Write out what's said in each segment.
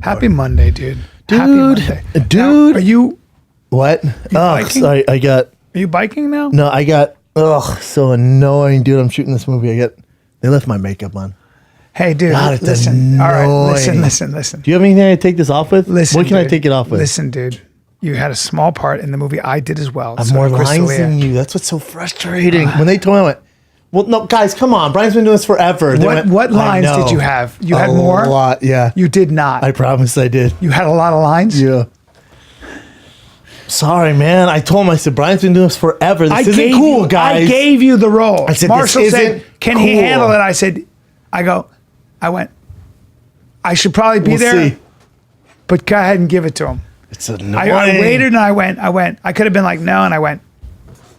Happy Monday, dude. Dude. Now, are you... What? Sorry. Are you biking now? No, so annoying, dude. I'm shooting this movie. They left my makeup on. Hey, dude, God, it's listen. annoying. All right, listen. Do you have anything to take this off with? Listen, what can dude, I take it off with? Listen, dude. You had a small part in the movie. I did as well. I have more lines than you. That's what's so frustrating. When they told me, I went, well, no, guys, come on. Brian's been doing this forever. What lines did you have? You had more? A lot, yeah. You did not. I promise I did. You had a lot of lines? Yeah. Sorry, man. I told him, I said, Brian's been doing this forever. This isn't cool, guys. I gave you the role. I said, Marshall said, can he handle it? I went, I should probably be there, see. But go ahead and give it to him. It's annoying. I waited and I went. I could have been like, no, and I went,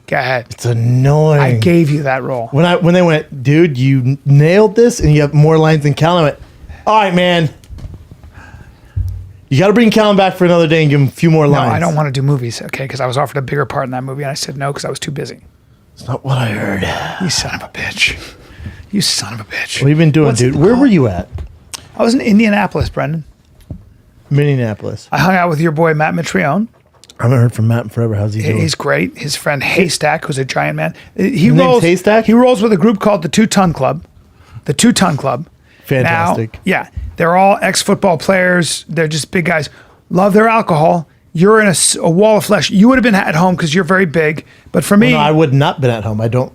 go ahead. It's annoying. I gave you that role. When they went, dude, you nailed this and you have more lines than Callen, I went, all right, man. You got to bring Callen back for another day and give him a few more lines. No, I don't want to do movies, okay? Because I was offered a bigger part in that movie and I said no because I was too busy. It's not what I heard. You son of a bitch. You son of a bitch. What have you been doing, dude? Where were you at? I was in Indianapolis, Brendan. Minneapolis. I hung out with your boy, Matt Mitrione. I haven't heard from Matt in forever. How's he doing? He's great. His friend Haystack, who's a giant man. His name's Haystack? He rolls with a group called the 2 Ton Club. The 2 Ton Club. Fantastic. Now, yeah. They're all ex-football players. They're just big guys. Love their alcohol. You're in a wall of flesh. You would have been at home because you're very big. But for me... Well, no, I would not been at home. I don't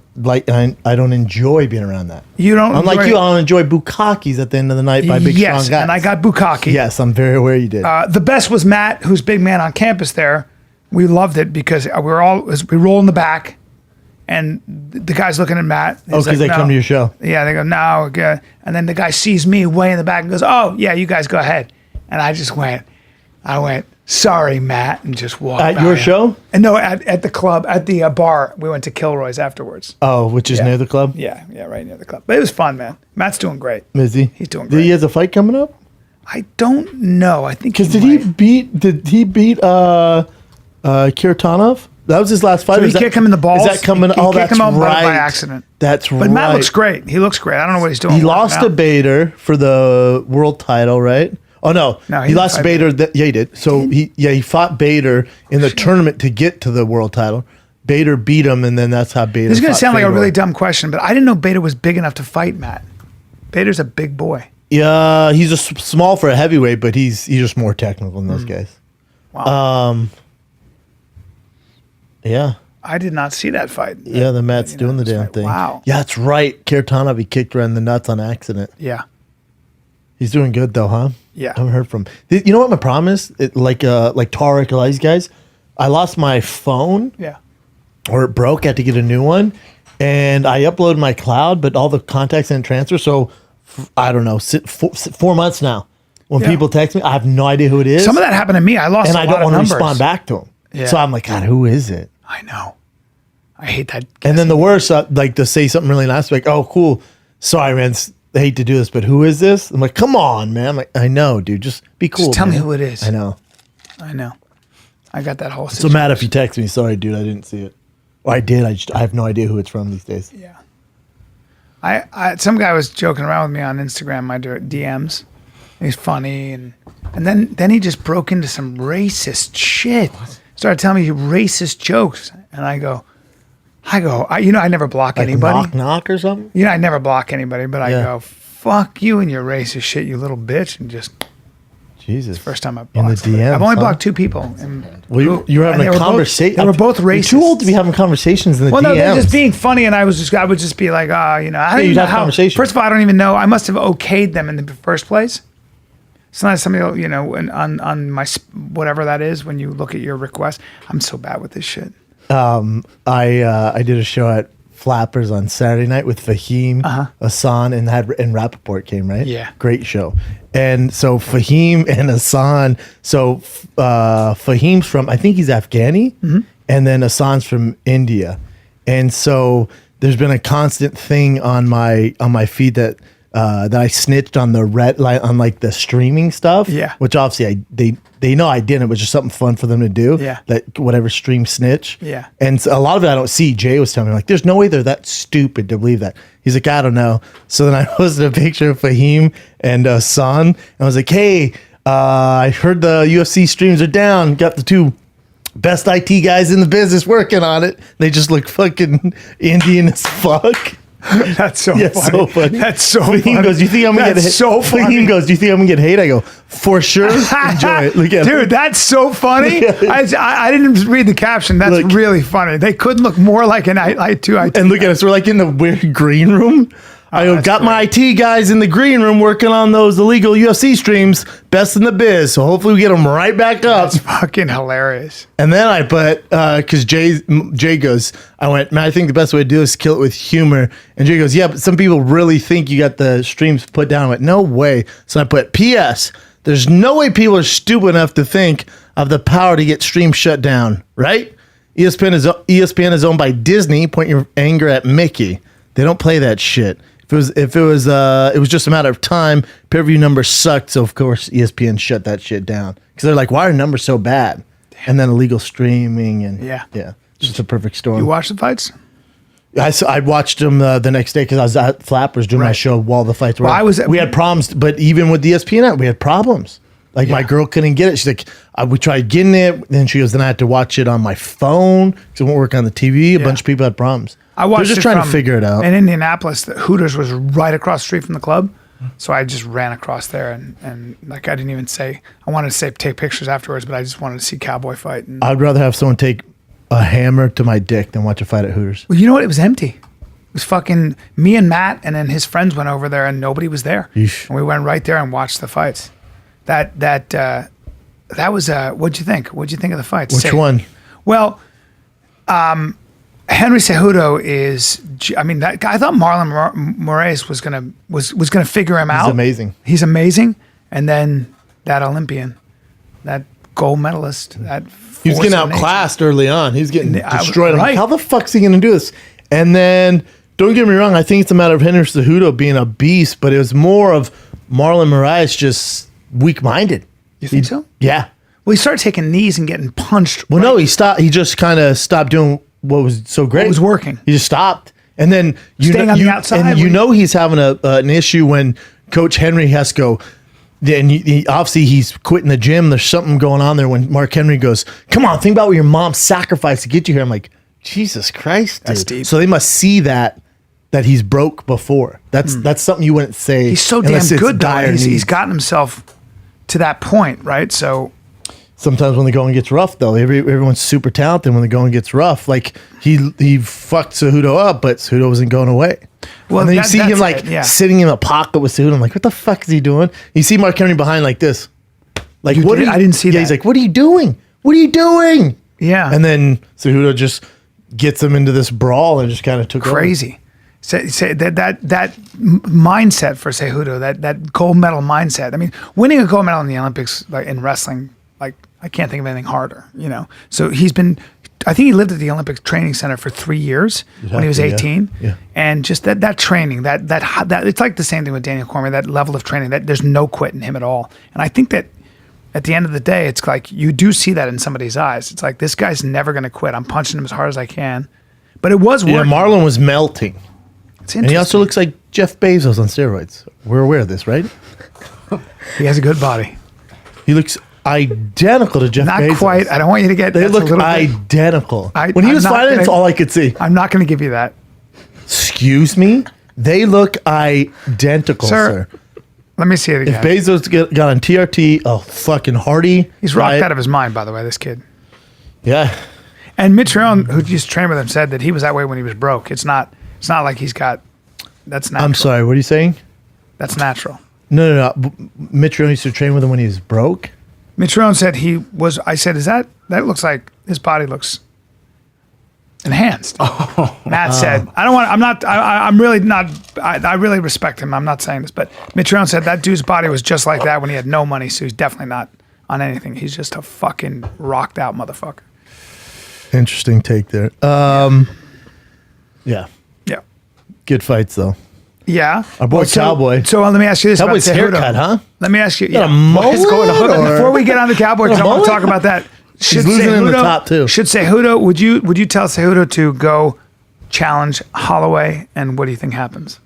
enjoy being around that. You don't... Unlike you, I don't enjoy Bukakis at the end of the night by big strong guys. Yes, and I got Bukaki. Yes, I'm very aware you did. The best was Matt, who's big man on campus there. We loved it because we roll in the back, and the guy's looking at Matt. Because they come to your show. Yeah, they go, no, good. And then the guy sees me way in the back and goes, oh, yeah, you guys go ahead. And I went, sorry, Matt, and just walked At your show? And no, at the club, at the bar. We went to Kilroy's afterwards. Oh, which is near the club? Yeah, right near the club. But it was fun, man. Matt's doing great. Is he? He's doing great. He has a fight coming up? I don't know. I think because did he beat Kirtanov? That was his last fight. So he kicked him in the balls. Is that coming? He that's him out right. by accident. That's right. But Matt looks great. He looks great. I don't know what he's doing. He lost to Bader for the world title, right? Oh no, he lost to Bader. Yeah, he did. So he fought Bader in the tournament to get to the world title. Bader beat him, and then that's how Bader. This is going to sound like a really dumb question, but I didn't know Bader was big enough to fight Matt. Bader's a big boy. Yeah, he's a small for a heavyweight, but he's just more technical than those guys. Wow. Yeah. I did not see that fight. Yeah, the Matt's doing the damn thing. Wow. Yeah, that's right. Kirtanov, he kicked her in the nuts on accident. Yeah. He's doing good though, huh? Yeah. I haven't heard from him. You know what my problem is? Like Tarek, all these guys, I lost my phone. Yeah. Or it broke. I had to get a new one. And I uploaded my cloud, but all the contacts didn't transfer. So, I don't know, 4 months now. When people text me, I have no idea who it is. Some of that happened to me. I lost a lot of numbers. And I don't want to respond back to them. Yeah. So I'm like, God, who is it? I know. I hate that. And then the worst, like to say something really nice, like, oh, cool. Sorry, man. I hate to do this, but who is this? I'm like, come on, man. I'm like, I know, dude. Just be cool. Just tell me who it is. I know. I got that whole situation. So Matt, if you text me, sorry, dude, I didn't see it. Well, I did. I have no idea who it's from these days. Yeah. Some guy was joking around with me on Instagram, my DMs. He's funny, and then he just broke into some racist shit. Started telling me racist jokes, and I go, I never block like anybody. Knock or something. I never block anybody, but I go, fuck you and your racist shit, you little bitch, and just. Jesus. First time I've blocked in the somebody. DMs, I've only blocked 2 people. Well, you were having a conversation. They were both racist. You're too old to be having conversations in the DMs. Well, no, they're just being funny, and I would just be like, I don't even know how. First of all, I don't even know. I must have okayed them in the first place. Sometimes somebody, on my whatever that is, when you look at your request, I'm so bad with this shit. I did a show at Flappers on Saturday night with Fahim, Hassan, and Rappaport came, right? Yeah. Great show. And so Fahim and Hassan, Fahim's from, I think he's Afghani, and then Hassan's from India. And so there's been a constant thing on my feed that I snitched on the on like the streaming stuff. Yeah. Which obviously they know I didn't. It was just something fun for them to do. Yeah. That whatever stream snitch. Yeah. And so a lot of it I don't see. Jay was telling me like, there's no way they're that stupid to believe that. He's like, I don't know. So then I posted a picture of Fahim and San, and I was like, hey, I heard the UFC streams are down. Got the 2 best IT guys in the business working on it. They just look fucking Indian as fuck. That's so Yeah, funny. so funny. That's so Fahim funny. goes, "Do you think I'm gonna get hate?" That's so funny. Fahim goes, "Do you think I'm gonna get hate?" I go, "For sure. Enjoy it." Look at Dude, it. that's so funny. Look at it. I didn't read the caption. That's Look. really funny. They couldn't look more like an I2 IT. And look at us. We're like in the weird green room. I go, that's got my IT guys in the green room working on those illegal UFC streams. Best in the biz. So hopefully we get them right back up. That's fucking hilarious. And then I put, because Jay goes, I went, "Man, I think the best way to do this is kill it with humor." And Jay goes, "Yeah, but some people really think you got the streams put down." I went, "No way." So I put, "P.S. There's no way people are stupid enough to think of the power to get streams shut down, right? ESPN is owned by Disney. Point your anger at Mickey. They don't play that shit. If it was just a matter of time. Pay-per-view numbers sucked, so of course ESPN shut that shit down because they're like, why are numbers so bad?" And then illegal streaming and yeah, just a perfect storm. You watch the fights? I watched them the next day because I was at Flappers doing my show while the fights were. Well, we had problems, but even with the ESPN, we had problems. Like my girl couldn't get it. She's like, we tried getting it, then she goes, then I had to watch it on my phone because it won't work on the TV. A bunch of people had problems. I watched They're just it trying to figure it out. In Indianapolis, the Hooters was right across the street from the club. So I just ran across there and like I didn't even say, I wanted to say take pictures afterwards, but I just wanted to see Cowboy fight. And, I'd rather have someone take a hammer to my dick than watch a fight at Hooters. well, you know what? It was empty. It was fucking me and Matt, and then his friends went over there and nobody was there. Yeesh. And we went right there and watched the fights. That was, what'd you think? What'd you think of the fights? Which one? Well, Henry Cejudo is. I mean, that guy. I thought Marlon Moraes was gonna figure him out. He's amazing. He's amazing. And then that Olympian, that gold medalist, that He was force getting of nature. outclassed early on. He's getting Yeah, destroyed. I'm like, right. how the fuck's he going to do this? And then, don't get me wrong, I think it's a matter of Henry Cejudo being a beast, but it was more of Marlon Moraes just weak-minded. You think so? Yeah. Well, he started taking knees and getting punched. Well, right. no, he stopped. He just kind of stopped doing what was so great. was working. He just stopped. And then Staying on the outside and you when- know he's having an issue when Coach Henry has to go. Then obviously he's quitting the gym. There's something going on there when Mark Henry goes, "Come on, think about what your mom sacrificed to get you here." I'm like, Jesus Christ, dude. That's deep. So they must see that he's broke before. That's something you wouldn't say. He's so damn unless it's good, though. dire He's needs. gotten himself to that point, right? So Sometimes when the going gets rough, though, everyone's super talented. When the going gets rough, like he fucked Cejudo up, but Cejudo wasn't going away. Well, and then you that- see him that's like it, yeah. sitting in a pocket with Cejudo. I'm like, what the fuck is he doing? You see Mark Henry behind like this, like You what? did? Are you, I didn't see yeah, that. he's like, what are you doing? What are you doing? yeah, And then Cejudo just gets him into this brawl and just kind of took over. crazy. Say that mindset for Cejudo, that gold medal mindset. I mean, winning a gold medal in the Olympics, like in wrestling, like I can't think of anything harder, you know. So he's been. I think he lived at the Olympic Training Center for 3 years when he was have to, 18, yeah. and just that training, that it's like the same thing with Daniel Cormier. That level of training, that there's no quit in him at all. And I think that at the end of the day, it's like you do see that in somebody's eyes. It's like this guy's never going to quit. I'm punching him as hard as I can. But it was Yeah, working. Marlon was melting, It's and he also interesting. looks like Jeff Bezos on steroids. We're aware of this, right? He has a good body. He looks identical to Jeff Not Bezos. quite. I don't want you to get. They that's a look little bit- identical. I- When he I'm was not fighting, that's gonna- all I could see. I'm not going to give you that, Excuse me? They look identical, sir. sir. Let me see it If again. Bezos got on TRT, oh, fucking Hardy. He's rocked right? out of his mind, by the way. This kid. Yeah. And Mitrione, who used to train with him, said that he was that way when he was broke. It's not like he's got. That's natural. I'm sorry, what are you saying? That's natural. No. Mitrione used to train with him when he was broke? Mitrione said he was. I said, "Is that looks like his body looks enhanced?" Matt said, "I don't want. I'm not. I'm really not. I really respect him. I'm not saying this, but Mitrione said that dude's body was just like that when he had no money. So he's definitely not on anything. He's just a fucking rocked out motherfucker." Interesting take there. Yeah. Yeah. Good fights, though. Yeah. Our boy Cowboy. So let me ask you this Cowboy's about Cejudo. haircut, huh? Let me ask you. Got a mullet, What's going on? or- Before we get on the Cowboy, because I want to talk about that. He's losing in the top, too. Should Cejudo? Would you tell Cejudo to go challenge Holloway? And what do you think happens?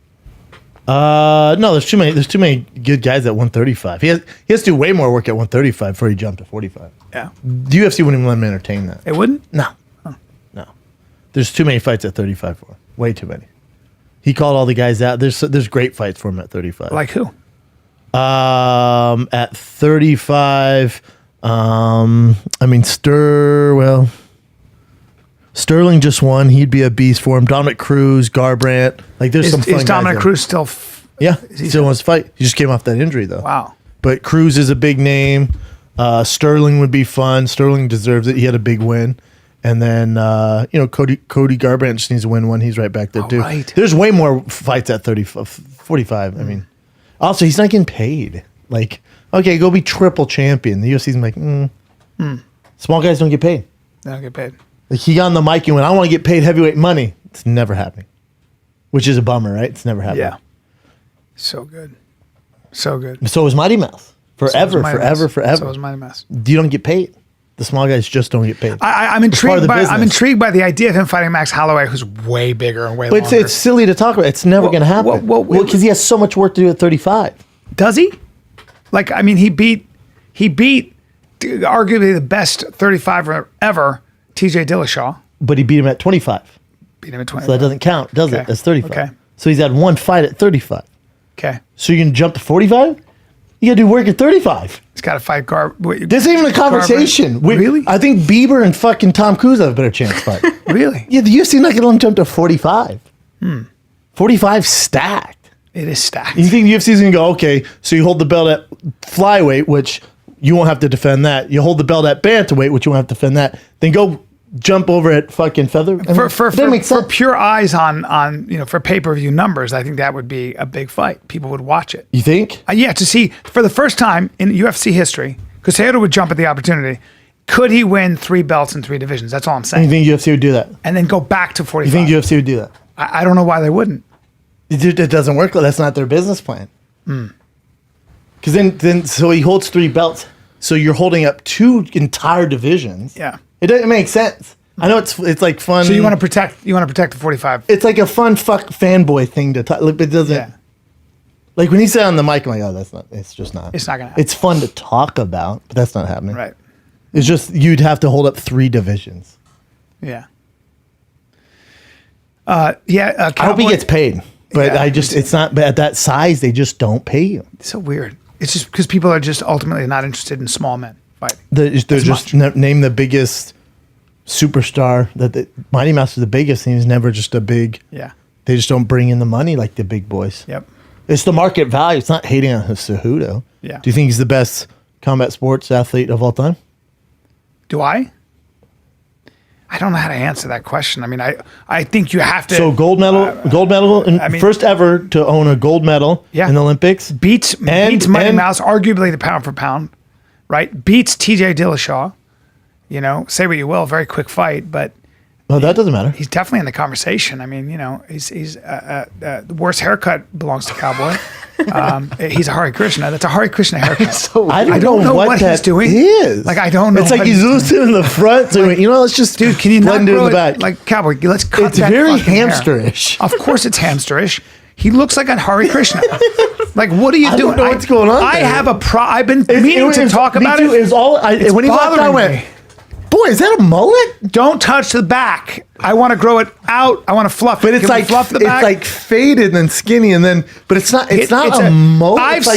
No, there's too many. There's too many good guys at 135. He has to do way more work at 135 before he jumped to 45. Yeah. The UFC wouldn't even let him entertain that. It wouldn't? No, no. There's too many fights at 35 for him. Way too many. He called all the guys out. There's great fights for him at 35. Like who? At 35, Sterling just won. He'd be a beast for him. Dominic Cruz, Garbrandt. Like there's some fun Is Dominic guys Cruz still? yeah, he still wants to fight. He just came off that injury though. Wow. But Cruz is a big name. Sterling would be fun. Sterling deserves it. He had a big win. And then Cody Garbrandt just needs to win one. He's right back there too. Right. There's way more fights at 45. I mean, also he's not getting paid. Like, okay, go be triple champion. The UFC's like, small guys don't get paid. They don't get paid. Like he got on the mic and went, I want to get paid heavyweight money. It's never happening. Which is a bummer, right? It's never happening. Yeah. So good. So good. So was Mighty Mouse. Forever. So was Mighty Mouse. You don't get paid. The small guys just don't get paid. I'm intrigued by the idea of him fighting Max Holloway, who's way bigger and way But longer. it's silly to talk about. It's never going to happen. Well, because he has so much work to do at 35. Does he? Like, I mean, he beat arguably the best 35er ever, TJ Dillashaw. But he beat him at 25. Beat him at 25. So that doesn't count, does it? That's 35. Okay. So he's had one fight at 35. Okay. So you're going to jump to 45? You got to do work at 35. He's got to fight This ain't even a conversation. Really? I think Bieber and fucking Tom Cruise have a better chance to fight. Really? Yeah, the UFC not going to let him jump to 45. 45 stacked. It is stacked. You think the UFC's going to go, okay, so you hold the belt at flyweight, which you won't have to defend that. You hold the belt at bantamweight, which you won't have to defend that. Then go jump over at fucking feather. For pure eyes on for pay-per-view numbers, I think that would be a big fight. People would watch it. You think? Yeah, to see for the first time in UFC history, because Cejudo would jump at the opportunity. Could he win 3 belts in 3 divisions? That's all I'm saying. You think UFC would do that? And then go back to 45. You think UFC would do that? I don't know why they wouldn't. It doesn't work. That's not their business plan. Because then so he holds 3 belts. So you're holding up 2 entire divisions. Yeah. It doesn't make sense. I know it's like fun. So you want to protect the 45. It's like a fun fanboy thing to talk. It doesn't. Yeah. Like when he said on the mic, I'm like, oh, that's not. It's just not. It's not gonna happen. It's fun to talk about, but that's not happening. Right. It's just you'd have to hold up 3 divisions. Yeah. I hope he gets paid, but Yeah, it's not. But at that size, they just don't pay you. It's so weird. It's just because people are just ultimately not interested in small men fighting. They're just name the biggest superstar Mighty Mouse is the biggest, and he's never just a big. Yeah. They just don't bring in the money like the big boys. Yep. It's the market value. It's not hating on Cejudo. Yeah. Do you think he's the best combat sports athlete of all time? Do I? I don't know how to answer that question. I mean, I think you have to. So gold medal, and first ever to own a gold medal in the Olympics. Beats Mighty Mouse, arguably the pound for pound, right? Beats TJ Dillashaw. Say what you will, very quick fight, but no, that doesn't matter. He's definitely in the conversation. I mean, he's the worst haircut belongs to Cowboy. He's a Hare Krishna. That's a Hare Krishna haircut. So I don't know what he's doing. Is. Like I don't know. It's like he's losing in the front. So let's just can you not blend it in the back? Like Cowboy, let's cut it's that very fucking hamsterish. Hair. Of course, it's hamsterish. He looks like a Hare Krishna. Like, what are you doing? I don't know what's going on. I have a I've been meaning to talk about it. When he walked out, I went, boy, is that a mullet? Don't touch the back. I want to grow it out. I want to fluff it. But it's like fluff the back? It's like faded and then skinny, and then but it's not. It's not a mullet.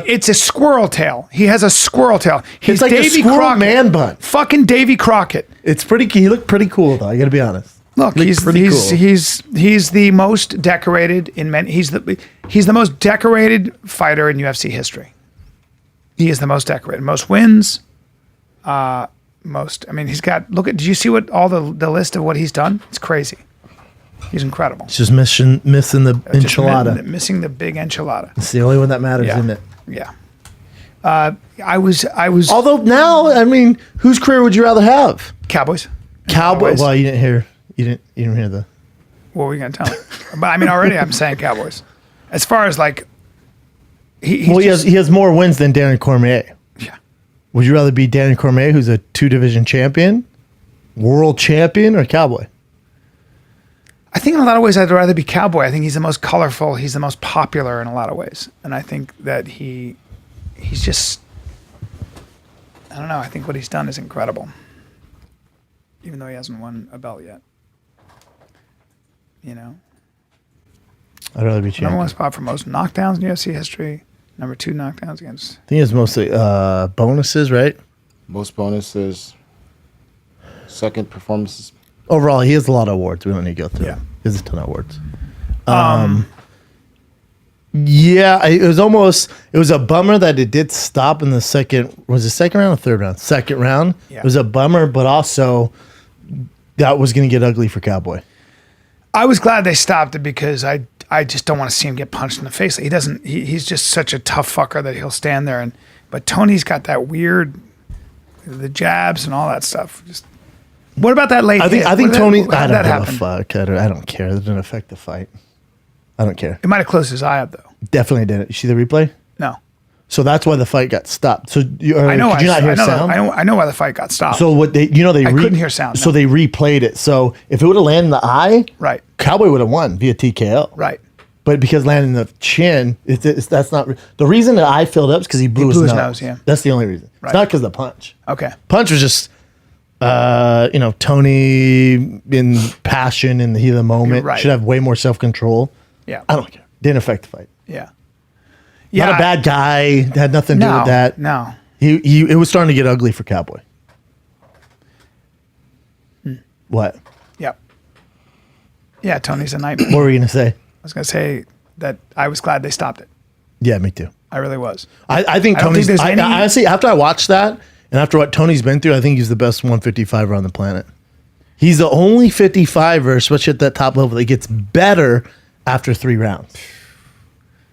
It's a squirrel tail. He has a squirrel tail. He's like Davy a squirrel Crockett. Man bun. Fucking Davy Crockett. It's pretty. He looked pretty cool though. I got to be honest. Look, he's the most decorated in men. He's the most decorated fighter in UFC history. He is the most decorated. Most wins. He's got. Did you see what all the list of what he's done? It's crazy. He's incredible. It's just missing the enchilada. Missing the big enchilada. It's the only one that matters, isn't it? Yeah. I was. Although now, whose career would you rather have? Cowboys. Well, you didn't hear. You didn't hear the. What were you gonna tell me? But already I'm saying Cowboys. As far as like. He has more wins than Daniel Cormier. Yeah. Would you rather be Daniel Cormier, who's a 2-division champion, world champion, or Cowboy? I think in a lot of ways I'd rather be Cowboy. I think he's the most colorful. He's the most popular in a lot of ways, and I think that he's just. I don't know. I think what he's done is incredible, even though he hasn't won a belt yet. You know. I'd rather be champion. Number one spot for most knockdowns in UFC history. Number 2 knockdowns against. I think it's mostly bonuses, right? Most bonuses. Second performances. Overall, he has a lot of awards. We don't need to go through. Yeah. He has a ton of awards. Yeah, it was a bummer that it did stop in the second. Was it second round or third round? Second round. Yeah. It was a bummer, but also that was going to get ugly for Cowboy. I was glad they stopped it because I just don't want to see him get punched in the face. He doesn't. He's just such a tough fucker that he'll stand there. But Tony's got that weird, the jabs and all that stuff. Just what about that late? I think Tony. I don't give happen? a fuck. I don't care. It didn't affect the fight. I don't care. It might have closed his eye up though. Definitely didn't. You see the replay? No. So that's why the fight got stopped. So could you not hear sound? I know why the fight got stopped. So what they couldn't hear sound. So they replayed it. So if it would have landed in the eye, right, Cowboy would have won via TKO. Right. But because landing in the chin, that's not the reason that eye filled up is because he blew his nose. Yeah. That's the only reason. Right. It's not because of the punch. Okay. Punch was just, Tony in passion in the heat of the moment. Right. Should have way more self-control. Yeah. I don't care. Didn't affect the fight. Yeah. Not a bad guy. Had nothing to do with that. No. It was starting to get ugly for Cowboy. What? Yep. Yeah, Tony's a nightmare. What were you gonna say? I was going to say that I was glad they stopped it. Yeah, me too. I really was. I think I don't Tony's. think there's any- honestly, after I watched that and after what Tony's been through, I think he's the best 155er on the planet. He's the only 55er, especially at that top level, that gets better after 3 rounds.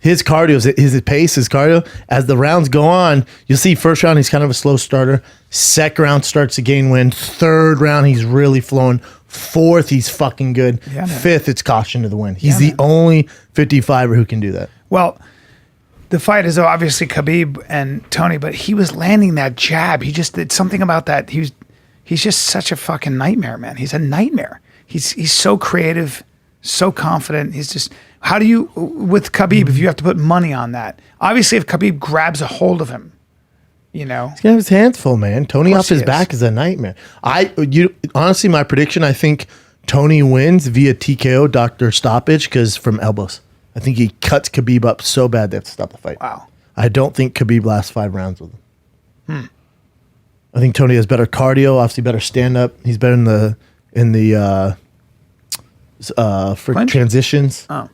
His cardio, his pace, his cardio, as the rounds go on, you'll see first round, he's kind of a slow starter. Second round starts to gain wind. Third round, he's really flowing. Fourth, he's fucking good. Yeah, man. Fifth, it's caution to the wind. He's Yeah, the only 55er who can do that. Well, the fight is obviously Khabib and Tony, but he was landing that jab. He just did something about that. He's just such a fucking nightmare, man. He's a nightmare. He's so creative, so confident. He's just, how do you, with Khabib, if you have to put money on that, obviously if Khabib grabs a hold of him, He's gonna have his hands full, man. Tony off his he back is a nightmare. Honestly, my prediction, I think Tony wins via TKO, doctor stoppage, because from elbows. I think he cuts Khabib up so bad they have to stop the fight. Wow. I don't think Khabib lasts 5 rounds with him. I think Tony has better cardio, obviously better stand up. He's better in the for Clinch? transitions. Oh.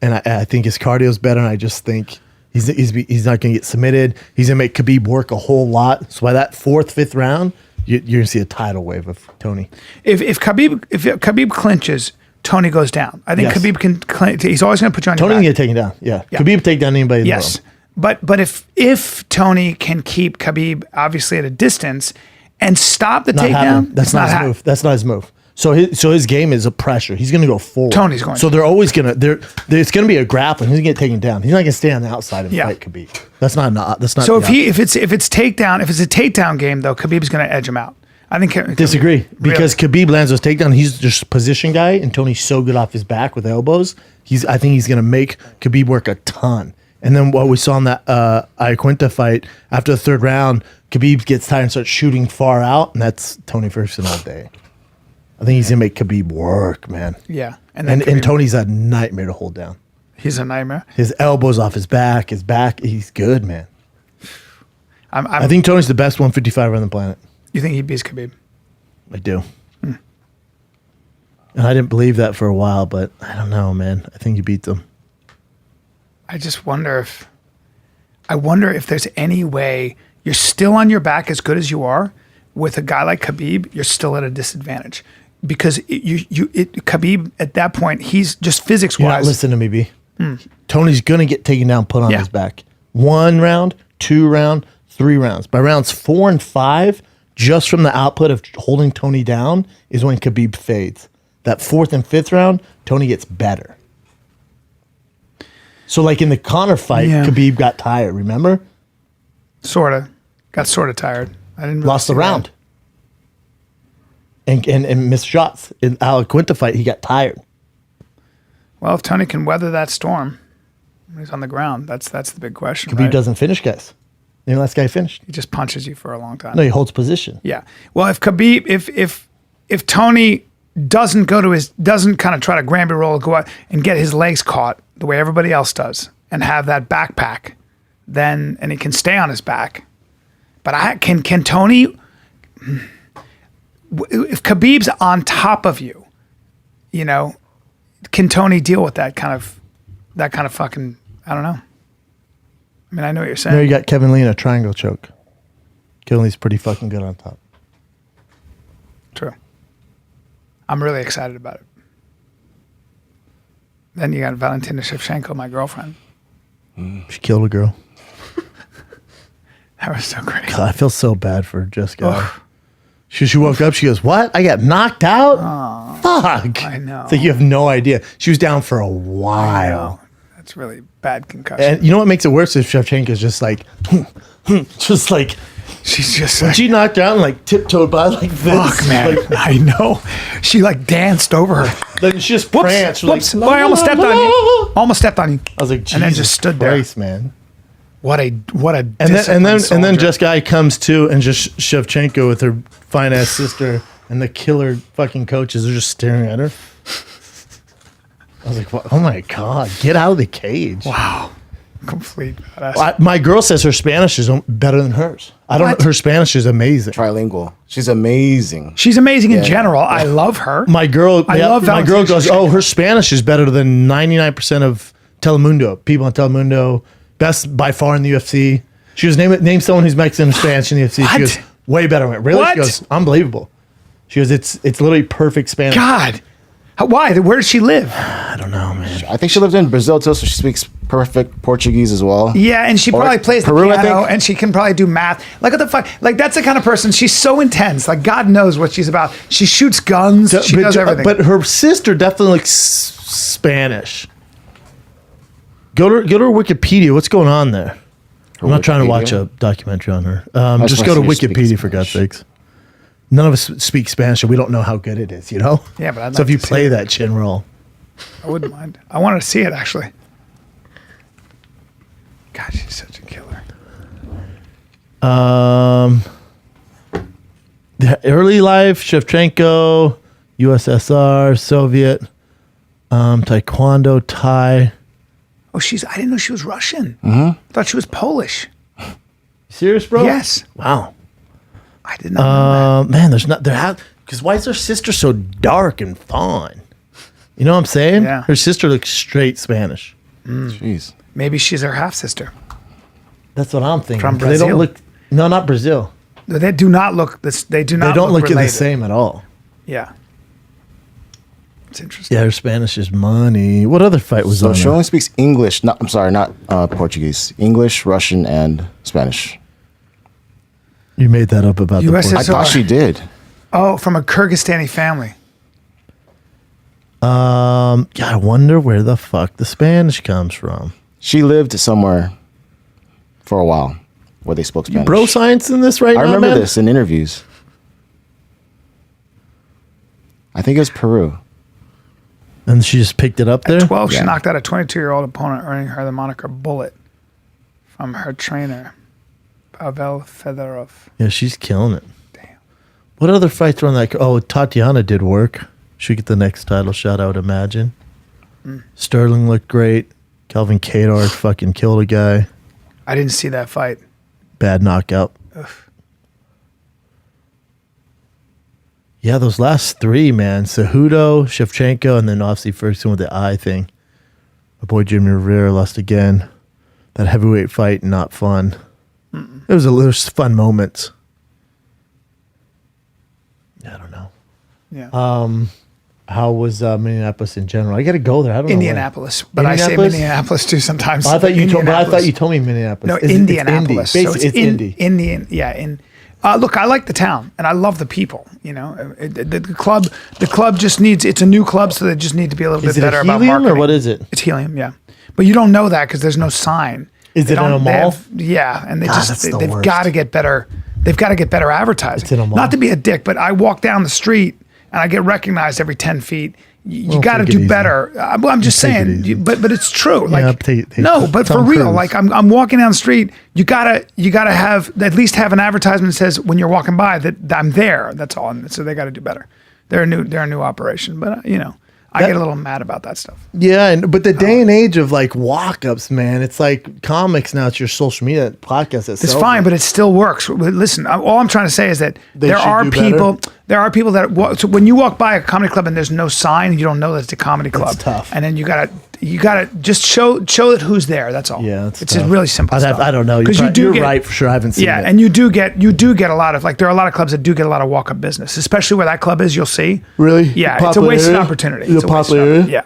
And I think his cardio is better. And I just think he's not going to get submitted. He's going to make Khabib work a whole lot. So by that 4th, 5th round, you're going to see a tidal wave of Tony. If Khabib clinches, Tony goes down. I think Yes. Khabib can clinch. He's always going to put you on Tony your can back. get taken down. Yeah. Yeah. Khabib take down anybody in Yes. the world. But if Tony can keep Khabib obviously at a distance and stop the Not takedown, happening. That's it's not his hap- move. That's not his move. So his game is a pressure. He's going to go forward. Tony's going So to. they're always going to. It's going to be a grappling. He's going to get taken down. He's not going to stay on the outside and Yeah. fight Khabib. That's not. That's not. So the if it's takedown, if it's a takedown game though, Khabib's going to edge him out. I think. Disagree because Really? Khabib lands those takedowns. He's just a position guy, and Tony's so good off his back with elbows. I think he's going to make Khabib work a ton. And then what we saw in that Iaquinta fight after the 3rd round, Khabib gets tired and starts shooting far out, and that's Tony Ferguson all day. I think he's going to make Khabib work, man. Yeah, And Khabib- Tony's a nightmare to hold down. he's a nightmare. His elbows off his back, he's good, man. I I think Tony's the best 155 on the planet. You think he beats Khabib? I do. And I didn't believe that for a while, but I don't know, man. I think he beats him. I just wonder if there's any way you're still on your back as good as you are with a guy like Khabib. You're still at a disadvantage because Khabib at that point, he's just physics You're not wise. listening to me, B. Tony's gonna get taken down, put on Yeah. his back. 1 round, 2 round, 3 rounds. By rounds 4 and 5, just from the output of holding Tony down, is when Khabib fades. That 4th and 5th round, Tony gets better. So, like in the Conor fight, Yeah. Khabib got tired. Remember, Got sort of tired. I didn't really lost the see that. round, and missed shots. In Iaquinta fight, he got tired. Well, if Tony can weather that storm when he's on the ground, that's the big question. Khabib right? doesn't finish guys. You know, last guy finished. He just punches you for a long time. No, he holds position. Yeah. Well, if Khabib, if Tony doesn't kind of try to Granby roll, go out and get his legs caught the way everybody else does, and have that backpack, and he can stay on his back. But can Tony? If Khabib's on top of you, can Tony deal with that kind of fucking? I don't know. I mean, I know what you're saying. No, you got Kevin Lee in a triangle choke. Kevin Lee's pretty fucking good on top. True. I'm really excited about it. Then you got Valentina Shevchenko, my girlfriend. She killed a girl. That was so great. God, I feel so bad for Jessica. She woke up. She goes, "What? I got knocked out? Fuck!" I know. It's like you have no idea. She was down for a while. That's really bad concussion. And you know what makes it worse is Shevchenko's just like, just like. She's just When like, she knocked her out and like tiptoed by like this. fuck, man. Like, I know. She like danced over her. then she just Whoops. pranced. Whoops. Like, Oh, I almost stepped on you. Almost stepped on you. I was like, Jesus and then just stood there. Christ, man. What a And then soldier. Jessica comes to and just Shevchenko with her fine ass sister and the killer fucking coaches are just staring at her. I was like, what? Oh my God, get out of the cage. Wow. Complete badass. My girl says her Spanish is better than hers. I don't What? know. Her Spanish is amazing. Trilingual. She's amazing. She's amazing in Yeah. general. I love her. My girl I love my girl Valentina goes, "Oh, her Spanish is better than 99% of Telemundo. People on Telemundo, best by far in the UFC." She goes, name someone who's Mexican or Spanish in the UFC. What? She goes, "Way better." I went, "Really?" What? She goes, "Unbelievable." She goes, "It's literally perfect Spanish." God. Why? Where does she live? I don't know, man. I think she lived in Brazil too, so she speaks perfect Portuguese as well. Yeah, and she Or probably plays Peru, the I piano, think. and she can probably do math. Like, what the fuck? Like, that's the kind of person, she's so intense. Like, God knows what she's about. She shoots guns. She does everything. But her sister definitely looks Spanish. Go to her Wikipedia. What's going on there? I'm not trying to watch a documentary on her. Just go to want to see her Wikipedia speak for God's Spanish. sakes. None of us speak Spanish, and we don't know how good it is, you know? Yeah, but I'd so like if you to see play it. that chin roll. I wouldn't mind. I wanted to see it, actually. God, she's such a killer. The early life, Shevchenko, USSR, Soviet, Taekwondo, Thai. Oh, I didn't know she was Russian. I thought she was Polish. Serious, bro? Yes. Wow. I did not know Man, because why is her sister so dark and fawn? You know what I'm saying? Yeah. Her sister looks straight Spanish. Jeez. that. Maybe she's her half-sister. That's what I'm thinking. From 'Cause They don't Brazil? look. No, not Brazil. They do not look this. They do not They don't look the related. same at all. Yeah. It's interesting. Yeah, her Spanish is money. What other fight was So on she there? only speaks English. Not Portuguese. English, Russian, and Spanish. You made that up about the USSR. Portuguese. I thought she did. Oh, from a Kyrgyzstani family. Yeah, I wonder where the fuck the Spanish comes from. She lived somewhere for a while where they spoke Spanish. Bro science in this right I now, remember man? this in interviews. I think it was Peru. And she just picked it up there? 12, Yeah. she knocked out a 22-year-old opponent, earning her the moniker Bullet from her trainer, Pavel Fedorov. Yeah, she's killing it. Damn. What other fights were on that? Oh, Tatiana did work. Should get the next title shot, I would imagine. Sterling looked great. Calvin Kadar fucking killed a guy. I didn't see that fight. Bad knockout. Ugh. Yeah, those last three, man. Cejudo, Shevchenko, and then obviously Ferguson with the eye thing. My boy Jimmy Rivera lost again. That heavyweight fight, not fun. It was fun moments. I don't know. Yeah. How was Minneapolis in general? I got to go there. I don't know. Indianapolis. But I say Indianapolis? Minneapolis too sometimes. Oh, I thought you Indianapolis. told me Minneapolis. No, It's Indianapolis. Indy. So Basically, it's Indy. Indian. Yeah. Look, I like the town and I love the people. You know, the club just needs. It's a new club, so they just need to be a little Is bit it better a about Helium marketing. or what is it? It's Helium, yeah. But you don't know that because there's no sign. Is it in a mall? Yeah, and that's the they've worst. got to get better. They've got to get better advertising. It's in a mall. Not to be a dick, but I walk down the street and I get recognized every 10 feet. You Well, got to take it do easy. better. Well, I'm just Take it saying, easy. but it's true. Yeah, Like, take no, but for Tom real, Cruise. like I'm walking down the street. You gotta have at least have an advertisement that says when you're walking by that I'm there. That's all. And so they got to do better. They're a new operation, but I get a little mad about that stuff. Yeah, but the day and age of like walk-ups, man, it's like comics now. It's your social media podcast. It's fine, but it still works. Listen, all I'm trying to say is that there should are do people. better. There are people that so when you walk by a comedy club and there's no sign, you don't know that it's a comedy club. tough. And then you gotta just show that who's there. That's all. Yeah, it's it's tough. really simple. stuff. I don't know. because You're right for sure. I haven't seen Yeah, it. and you do get a lot of there are a lot of clubs that do get a lot of walk up business, especially where that club is. You'll see. Really? Yeah, The it's a popular wasted area? opportunity. The It's a wasted popular area? Yeah.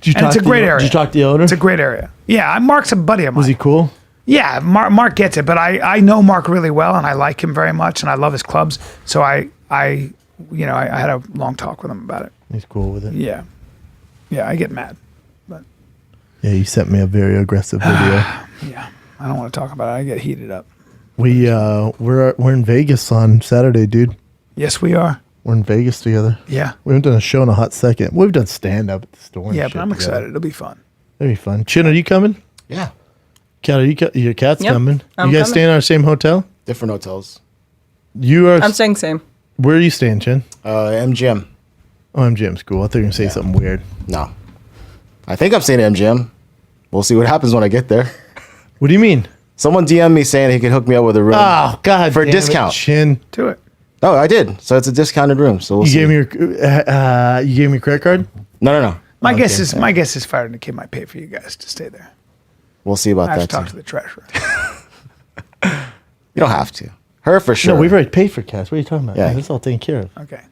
Did you And talk it's a to great the- area. Did you talk to the owner? It's a great area. Yeah, Mark's a buddy of mine. Was he cool? Yeah, Mark gets it, but I know Mark really well, and I like him very much, and I love his clubs. So I had a long talk with him about it. He's cool with it. Yeah, I get mad, but Yeah, you sent me a very aggressive video. yeah, I don't want to talk about it. I get heated up. We're in Vegas on Saturday, dude. Yes, we are. We're in Vegas together. Yeah, We haven't done a show in a hot second. We've done stand up at the store. and yeah, shit but I'm together. excited. It'll be fun. That'd be fun. Chin, are you coming? Yeah. Cat, your cat's Yep, coming. I'm you guys coming. staying in our same hotel? Different hotels. You are. I'm staying same. Where are you staying, Chin? MGM. Oh, MGM's cool. I thought you were gonna say something weird. No. I think I'm staying at MGM. We'll see what happens when I get there. What do you mean? Someone DM'd me saying he could hook me up with a room. Oh God! For a damn it, discount. Chin. Do it. Oh, I did. So it's a discounted room. So we'll You see. gave me your credit card. No. My guess is Fire and the Kid might pay for you guys to stay there. We'll see about I have to that. talk Too. to the treasurer. You don't have to. Her for sure. No, we've already paid for cats. What are you talking about? Yeah. That's all taken care of. Okay.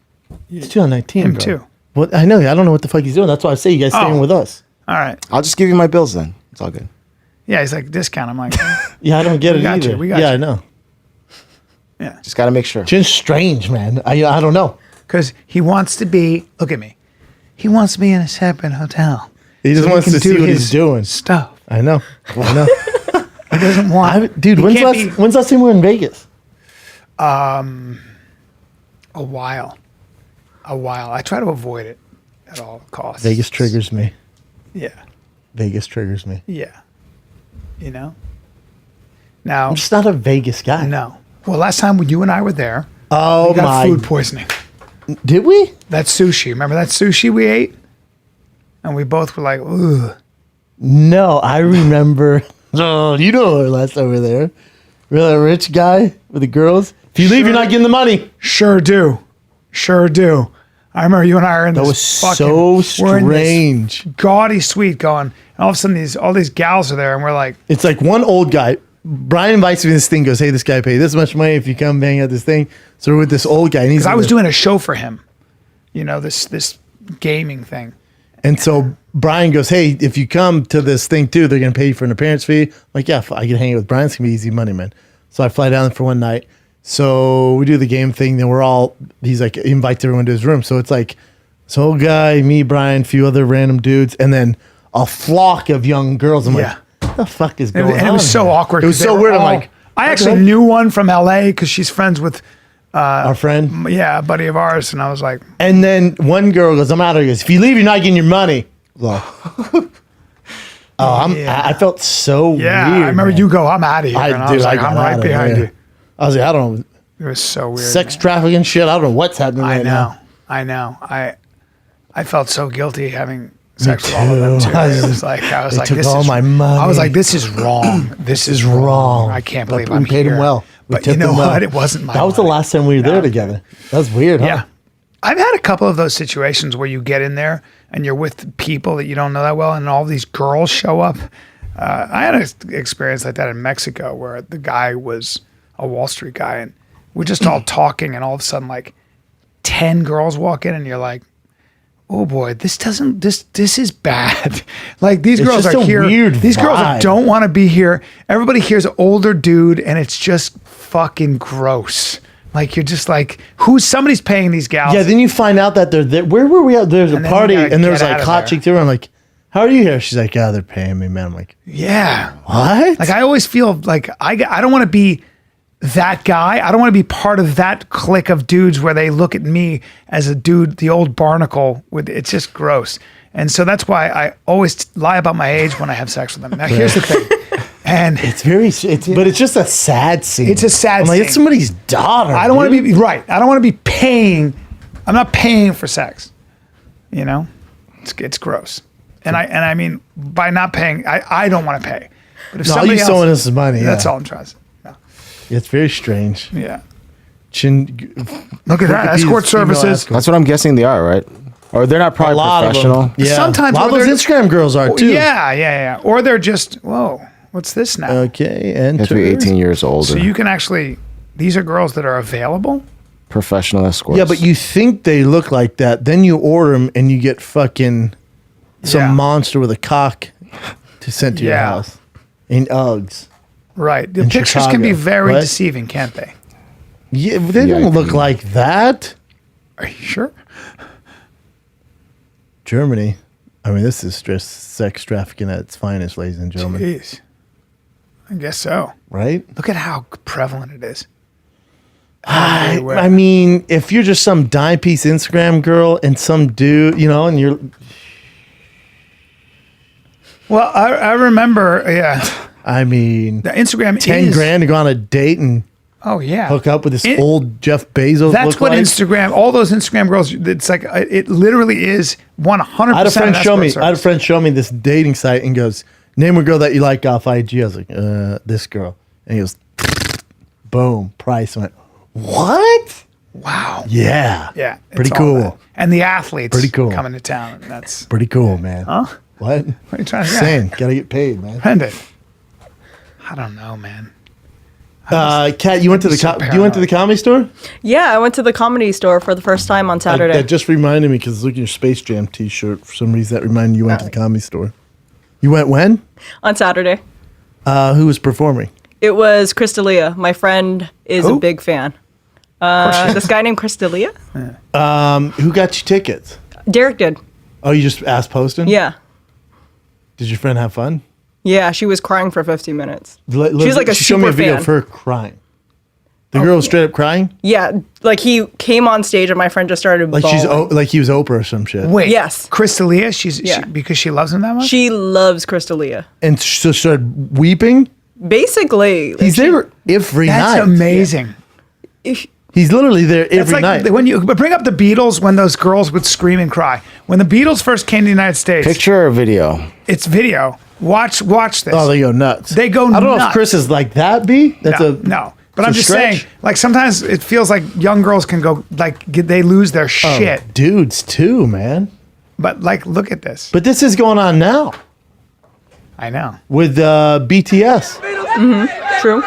It's 2019. Him bro. too. Well, I know. I don't know what the fuck he's doing. That's why I say you guys staying Oh. with us. All right. I'll just give you my bills then. It's all good. Yeah, he's like discount. I'm like, Yeah, I don't get We it got either. you, we got yeah, you. I know. yeah, Just got to make sure. Chin's strange, man. I don't know. because he wants to be. Look at me. He wants to be in a separate hotel. He just So wants can to see do what his he's doing. Stuff. I know. He doesn't want. Dude, he when's can't last time we were in Vegas? A while. I try to avoid it at all costs. Vegas triggers me. Yeah. Vegas triggers me. Yeah. You know. Now. I'm just not a Vegas guy. No. Well, last time when you and I were there, Oh we got my! food poisoning. Did we? That sushi. Remember that sushi we ate? And we both were like, ugh. No, I remember. Oh, you know last time we were there. Really rich guy with the girls. If you leave, you're not getting the money. Sure do. I remember you and I are in That this was fucking, so we're in this strange. gaudy suite going, and all of a sudden all these gals are there, and we're like, It's like one old guy. Brian invites me to this thing, goes, hey, this guy paid this much money if you come hang out this thing. So we're with this old guy. And he's because I was doing a show for him, this gaming thing. And so Brian goes, hey, if you come to this thing too, they're going to pay you for an appearance fee. I'm like, yeah, I can hang out with Brian. It's going to be easy money, man. So I fly down for one night. So we do the game thing. Then he's like, he invites everyone to his room. So it's like, this old guy, me, Brian, a few other random dudes, and then a flock of young girls. I'm Yeah. like, what the fuck is And going on? it was so here? awkward. It was 'cause they so were weird. I'm all- like, I actually okay. knew one from LA because she's friends with, Our friend. a buddy of ours. And I was like, And then one girl goes, I'm out of here. He goes, if you leave, you're not getting your money. Well, Yeah. I felt so yeah, weird. I remember man. you go, I'm out of here. And I was like, got I'm out right of behind there. you. I was like, I don't know. It was so weird. Sex man. trafficking shit. I don't know what's happening I right know. now. I felt so guilty having sex with all of them too. too. It was like I was They like, took this all is my money. I was like, this is wrong. This is wrong. I can't But believe we I'm paid here. him well. We But you tipped know him well. what? It wasn't my. That was the money. last time we were there No. together. That was weird, huh? Yeah. I've had a couple of those situations where you get in there and you're with people that you don't know that well, and all these girls show up. I had an experience like that in Mexico where the guy was a Wall Street guy, and we're just all talking, and all of a sudden, like 10 girls walk in, and you're like, "Oh boy, this is bad." Like these It's girls just are a here. weird These girls vibe. don't want to be here. Everybody here's an older dude, and it's just fucking gross. Like you're just like, somebody's paying these gals. Yeah, then you find out that they're there. Where were we at? There's a And then you party, gotta and there's get like out of hot there. chick there. I'm like, how are you here? She's like, yeah, they're paying me, man. I'm like, Yeah. what? Like I always feel like I don't want to be that guy. I don't want to be part of that clique of dudes where they look at me as a dude, the old barnacle. It's just gross. And so that's why I always lie about my age when I have sex with them. Now, here's the thing. And but it's just a sad scene. It's a sad like, scene. it's somebody's daughter. I don't want to be right. I don't want to be paying. I'm not paying for sex. You know, it's gross. And I mean, by not paying, I don't want to pay. But if somebody else, someone else's money. That's all I'm trying to say. No. It's very strange. Yeah. Look at that. Escort services. That's what I'm guessing they are, right? Or they're not probably professional. Yeah. Sometimes a lot of those Instagram girls are too. Yeah. Or they're just, whoa, what's this now? Okay, and They have to be 18 years older. So you can actually, these are girls that are available? Professional escorts. Yeah, but you think they look like that, then you order them and you get fucking some monster with a cock to send to your house in Uggs. Right. The In pictures can be Chicago. very What? deceiving, can't they? Yeah, but they don't look like that. Are you sure? Germany. I mean, this is just sex trafficking at its finest, ladies and gentlemen. Jeez. I guess so. Right? Look at how prevalent it is. I mean, if you're just some dime piece Instagram girl and some dude, you know, and you're... Well, I remember, I mean... the Instagram 10 grand to go on a date and hook up with this old Jeff Bezos. That's what Instagram, all those Instagram girls, it's like, it literally is 100% I had a friend show me. service. I had a friend show me this dating site and goes, "Name a girl that you like off IG." I was like, "This girl," and he goes, "Boom, price." I went, "What? Wow. Yeah, Yeah. pretty it's all cool. that. And the athletes Pretty cool. coming to town. That's Pretty cool, man." Huh? What? What are you trying to say? Saying, gotta get paid, man. Brendan. I don't know, man. Kat, you went to the you went to the Comedy Store? Yeah, I went to the Comedy Store for the first time on Saturday. That just reminded me because look at your Space Jam T-shirt. For some reason, that reminded you went to the Comedy Store. You went when? On Saturday. Who was performing? It was Crystalia. My friend is a big fan. This guy named Crystalia? Who got you tickets? Derek did. Oh, you just asked Poston? Yeah. Did your friend have fun? Yeah, she was crying for 15 minutes. She was like a She showed me a super video fan. of her crying. The girl was straight up crying? Yeah, like he came on stage and my friend just started Like bawling. like he was Oprah or some shit. Wait. Yes. Crystalia, she's Yeah. because she loves him that much? She loves Crystalia. And so started weeping? Basically. like He's she- there every That's night. amazing. He's literally there It's every like night. when you bring up the Beatles when those girls would scream and cry. When the Beatles first came to the United States, Picture or video? it's video. Watch this. Oh, they go nuts. They go I don't know nuts. if Chris is like that, B. That's no. But it's I'm a just stretch. saying, like sometimes it feels like young girls can go they lose their shit. Oh, dudes too, man. But like, look at this. But this is going on now I know. with BTS. True.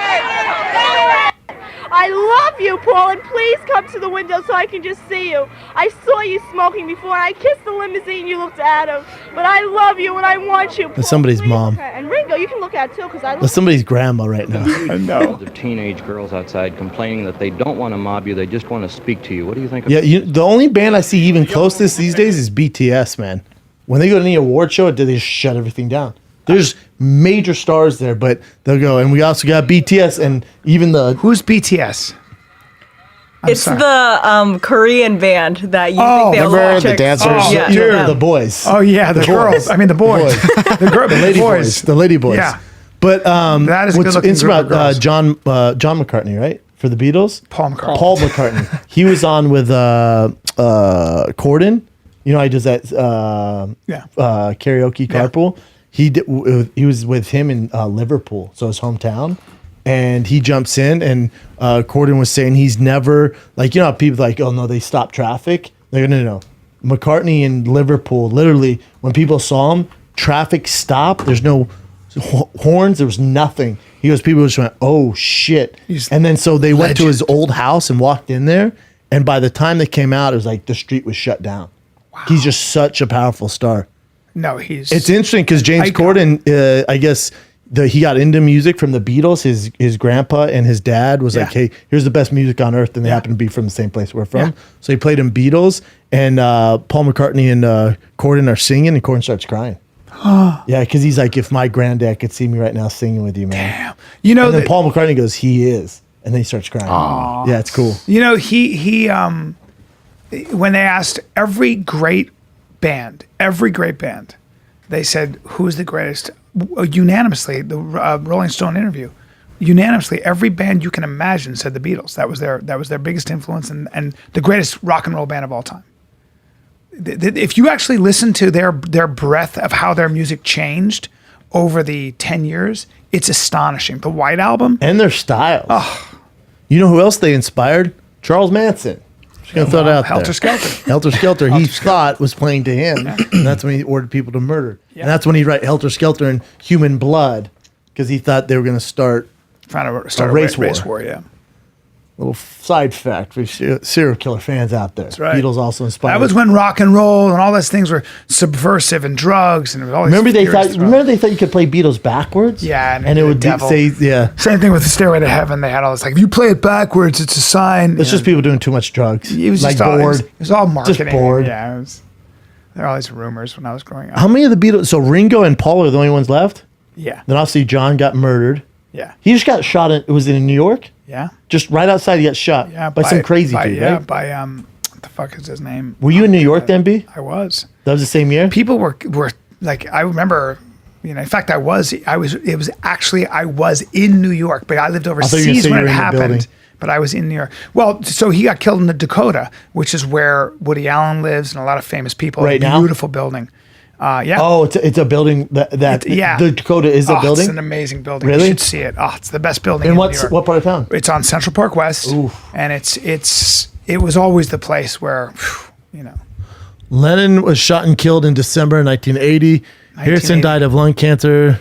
I love you, Paul, and please come to the window so I can just see you. I saw you smoking before, and I kissed the limousine you looked at him. But I love you, and I want you, Paul. That's somebody's Please mom. look at- And Ringo, you can look at it, too, because I That's love somebody's grandma right now. I know. Of teenage girls outside complaining that they don't want to mob you, they just want to speak to you. What do you think of Yeah, the only band I see even close to this these days is BTS, man. When they go to any award show, they just shut everything down. There's major stars there, but they'll go, and we also got BTS, and even the Who's BTS? It's sorry. the Korean band that you Oh, think they have remember all the chicks. dancers? Oh, Yeah, dude. them. the boys. Oh yeah, the girls. boys. I mean the boys. The lady boys. boys. The lady boys. Yeah. But That is a what's good-looking interesting group of about girls. John McCartney, right? For the Beatles? Paul McCartney. Paul McCartney. He was on with Corden. You know, he does that karaoke carpool. He was with him in Liverpool, so his hometown. And he jumps in, and Corden was saying he's never, like, you know how people like, oh no, they stop traffic? They go, no. McCartney in Liverpool, literally, when people saw him, traffic stopped. There's no horns. There was nothing. He goes, people just went, oh shit. And then so they went to his old house and walked in there. And by the time they came out, it was like the street was shut down. Wow. He's just such a powerful star. No, he's. It's interesting because James Corden, I guess, he got into music from the Beatles. His grandpa and his dad was like, hey, here's the best music on earth. And they happen to be from the same place we're from. Yeah. So he played in Beatles. And Paul McCartney and Corden are singing, and Corden starts crying. Yeah, because he's like, if my granddad could see me right now singing with you, man. You know, And then Paul McCartney goes, he is. and then he starts crying. Yeah, it's cool. You know, he when they asked every great band, they said, who's the greatest? Unanimously, the Rolling Stone interview, unanimously, every band you can imagine said the Beatles. That was their biggest influence and the greatest rock and roll band of all time. If you actually listen to their breadth of how their music changed over the 10 years, it's astonishing. The White Album. And their styles. You know who else they inspired? Charles Manson. Just going to throw it out Helter there. Skelter. Helter Skelter. He thought was playing to him. And that's when he ordered people to murder. Yeah. And that's when he wrote Helter Skelter and Human Blood, because he thought they were going to start Trying to start a race race war. war, yeah. little side fact for serial killer fans out there. That's right. Beatles also inspired. That was when rock and roll and all those things were subversive and drugs and all these Remember they furious thought you could play Beatles backwards? Yeah, and it would devil. say yeah. Same thing with the Stairway to Heaven. They had all this like, if you play it backwards, it's a sign. It's just people doing too much drugs. It was like just all, bored. it was all marketing. Just bored. Yeah, there were all these rumors when I was growing up. How many of the Beatles? So Ringo and Paul are the only ones left. Yeah, Then obviously John got murdered. yeah, He just got shot. Was it in New York? yeah, Just right outside, he got shot. yeah. by some crazy dude, Yeah, right? by what the fuck is his name? Were you in New York then, B? I was. That was the same year. People were like, I remember. In fact, I was in New York, but I lived thought you were gonna overseas say when you it were in the building. happened. But I was in New York. Well, so he got killed in the Dakota, which is where Woody Allen lives and a lot of famous people. Right now? Beautiful building. Yeah. Oh, it's a building yeah. the Dakota is a building. It's an amazing building. Really? You should see it. Oh, it's the best building In in what New York. what part of town? It's on Central Park West, and it was always the place where, Lennon was shot and killed in December 1980. Harrison 1980. died of lung cancer.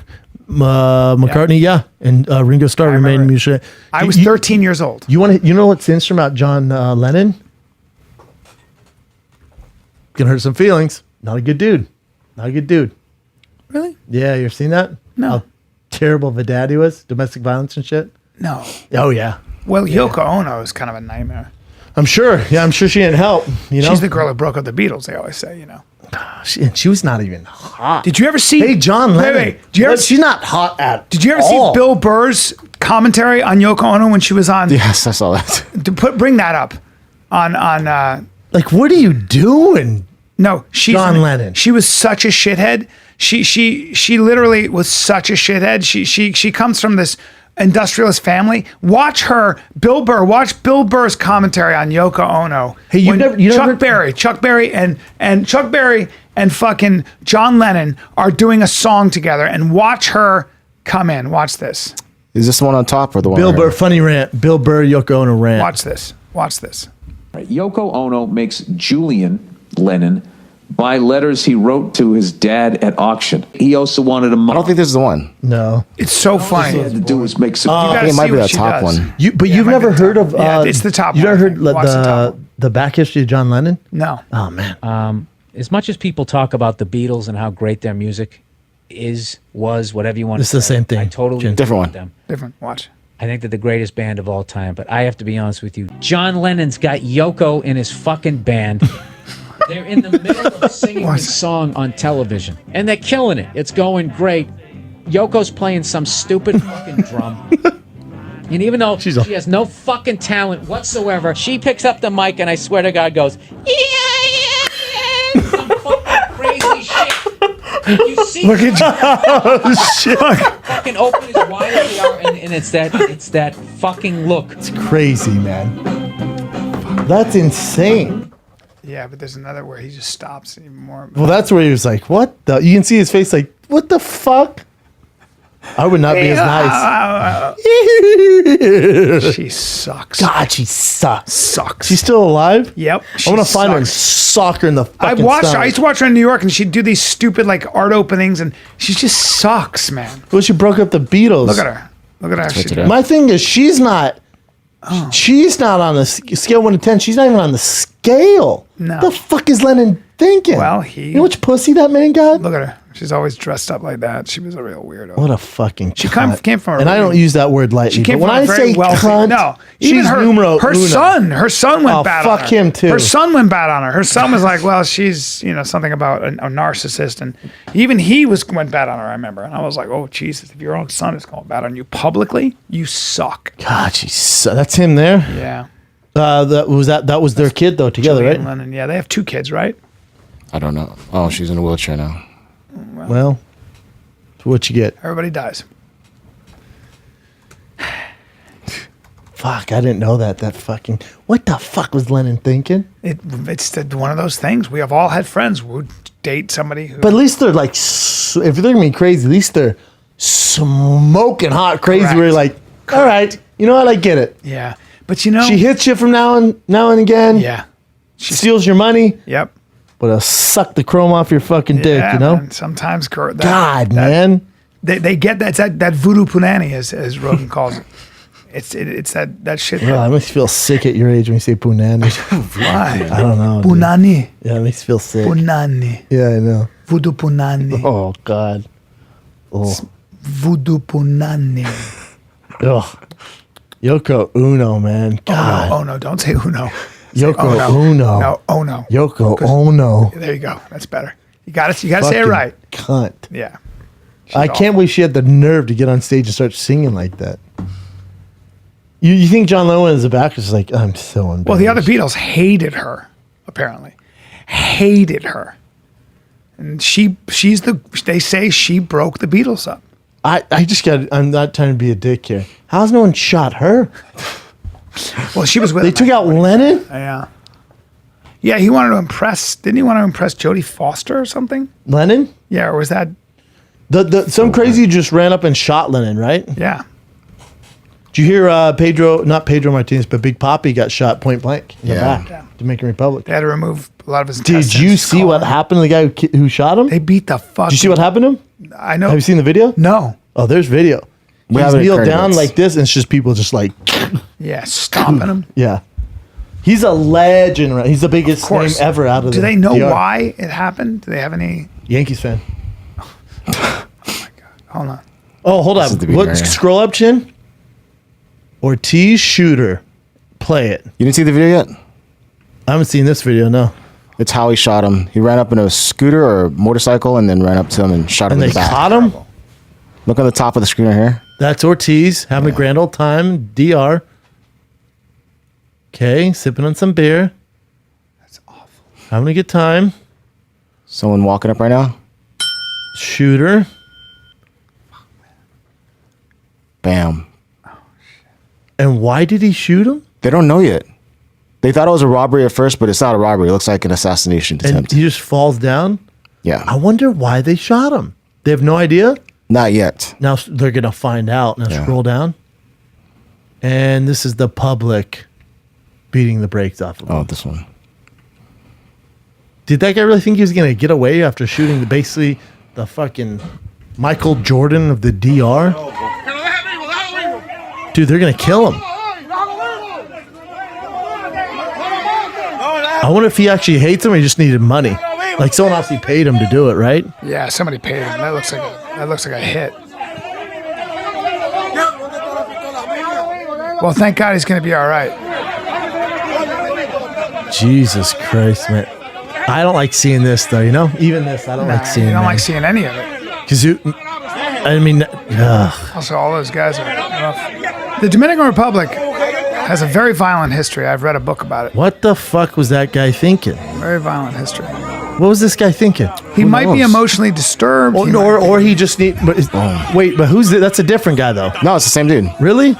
McCartney, and Ringo Starr remained remember it. musician. I was 13 years old. You know what's interesting about John Lennon? Gonna hurt some feelings. Not a good dude. Not a good dude. Really? Yeah, you ever seen that? No. How terrible of a dad he was. Domestic violence and shit. No. Oh yeah. Well, Yoko Ono is kind of a nightmare. I'm sure. Yeah, I'm sure she didn't help. You know, She's the girl who broke up the Beatles, they always say, she was not even hot. Did you ever see? Hey, John Lennon. Wait. Did you ever She's not hot at. Did you ever all. see Bill Burr's commentary on Yoko Ono when she was on? Yes, I saw that. Bring that up. On Like, what are you doing? no, she's John Lennon. She was such a shithead. She literally was such a shithead. She comes from this industrialist family. Watch Bill Burr's commentary on Yoko Ono. Hey, you When never Chuck Berry and fucking John Lennon are doing a song together, and watch her come in. Watch this. Is this the one on top or the one? Bill right Burr, here? funny rant. Bill Burr, Yoko Ono rant. Watch this. Watch this. Yoko Ono makes Julian Lennon buy letters he wrote to his dad at auction. He also wanted a I don't think this is the one. No. It's so All he funny. had to do was make some. You I gotta think it might see be what the she top does. one. You've it might never be the heard top of one. Yeah, it's the top You one, never I heard think. Watch the top one. the back history of John Lennon? No. Oh man. As much as people talk about the Beatles and how great their music was, whatever you want It's to the say, same thing, I totally Jim. agree Different with one. them. Different. Watch. I think they're the greatest band of all time, but I have to be honest with you. John Lennon's got Yoko in his fucking band. They're in the middle of singing this song on television, and they're killing it. It's going great. Yoko's playing some stupid fucking drum. And even though she has no fucking talent whatsoever, she picks up the mic and I swear to God goes, some fucking crazy shit. You see, Look at you. fucking open as wide as they are, and it's that fucking look. It's crazy, man. That's insane. Yeah, but there's another where he just stops even more. Well, that's where he was like, "What the?" You can see his face, like, "What the fuck?" I would not be as nice. She sucks. God, she sucks. Sucks. She's still alive. Yep. I'm gonna find her and sock her in the fucking stomach. I used to watch her in New York, and she'd do these stupid like art openings, and she just sucks, man. Well, she broke up the Beatles. Look at her. Look at her. She did. My thing is, she's not. She's not on the scale 1 to 10. She's not even on the scale. No. The fuck is Lennon thinking? Well, you know which pussy that man got? Look at her. She's always dressed up like that. She was a real weirdo. What a fucking She cunt. came from a and I don't really- use that word lightly. She came but from when a I very say wealthy. cunt, No, she's even numero her uno. son went bad on her. Fuck him too. Her son went bad on her. Her son was like, well, she's something about a narcissist, and even he went bad on her. I remember, and I was like, oh Jesus, if your own son is going bad on you publicly, you suck. God, that's him there. Yeah. That was their kid though together, Julian right? Lennon. Yeah, they have 2 kids, right? I don't know. Oh, she's in a wheelchair now. Well, so what you get? Everybody dies. Fuck, I didn't know that. That fucking. What the fuck was Lennon thinking? It's one of those things. We have all had friends who would date somebody who. But at least they're like, if they're gonna be crazy, at least they're smoking hot crazy. Correct. Where you're like, all right, you know what? I get it. Yeah, but She hits you from now and again. Yeah. She steals your money. Yep. But suck the chrome off your fucking dick, Yeah, you know? man. Sometimes, man. They get that voodoo punani, as Rogan calls it. It's that shit. Yeah, I makes you feel sick at your age when you say punani. Why? I don't know. Punani. Yeah, it makes you feel sick. Punani. Yeah, I know. Voodoo punani. Oh God. Oh. Voodoo punani. Ugh. Yoko Uno, man. God. Oh no! Don't say Uno. Yoko Uno. No, oh no. Yoko Ono. There you go. That's better. You got to say it right. Cunt. Yeah. I can't believe she had the nerve to get on stage and start singing like that. You think John Lennon is a back is like, I'm so embarrassed. Well, the other Beatles hated her, apparently. Hated her. And they say she broke the Beatles up. I'm not trying to be a dick here. How's no one shot her? Well, she was with They him. took out Lennon? Yeah. Yeah, he wanted to didn't he want to impress Jodie Foster or something? Lennon? Yeah, or was that? Some crazy just ran up and shot Lennon, right? Yeah. Did you hear not Pedro Martinez, but Big Papi got shot point blank in the back, Dominican Republic. They had to remove a lot of his Did intestines. you see what happened to the guy who shot him? They beat the fuck. Did you see what happened to him? I know. Have you seen the video? No. Oh, there's video. We He's have it kneeled in down credits. like this, and it's just people just like, Yeah, stomping him. yeah. He's a legend, right? He's the biggest Of course. name ever out of Do the they know DR. why it happened? Do they have any? Yankees fan. Hold on. Oh, hold This is on. the beginning. Scroll up, Chin. Ortiz shooter. Play it. You didn't see the video yet? I haven't seen this video, no. It's how he shot him. He ran up in a scooter or motorcycle and then ran up to him and shot him And in they the back. caught him? Look on the top of the screen right here. That's Ortiz having a grand old time. DR. Okay, sipping on some beer. That's awful. Having a good time. Someone walking up right now. Shooter. Bam. And why did he shoot him? They don't know yet. They thought it was a robbery at first, but it's not a robbery. It looks like an assassination And attempt. he just falls down? Yeah. I wonder why they shot him. They have no idea? Not yet. Now they're going to find out. Now Yeah. scroll down. And this is the public beating the brakes off of him. Oh, this one. Did that guy really think he was going to get away after shooting basically the fucking Michael Jordan of the DR? Dude, they're going to kill him. I wonder if he actually hates him or he just needed money. Like someone obviously paid him to do it, right? Yeah, somebody paid him. That looks like a hit. Well, thank God he's going to be all right. Jesus Christ, man. I don't like seeing this though, you know? Even this, I don't like seeing you don't man. like seeing any of it. Because I mean, ugh. Also, all those guys are rough. The Dominican Republic has a very violent history. I've read a book about it. What the fuck was that guy thinking? Very violent history. What was this guy thinking? He Who might be knows? emotionally disturbed. He might Or he just need. But wait, but who's that's a different guy though. No, it's the same dude. Really?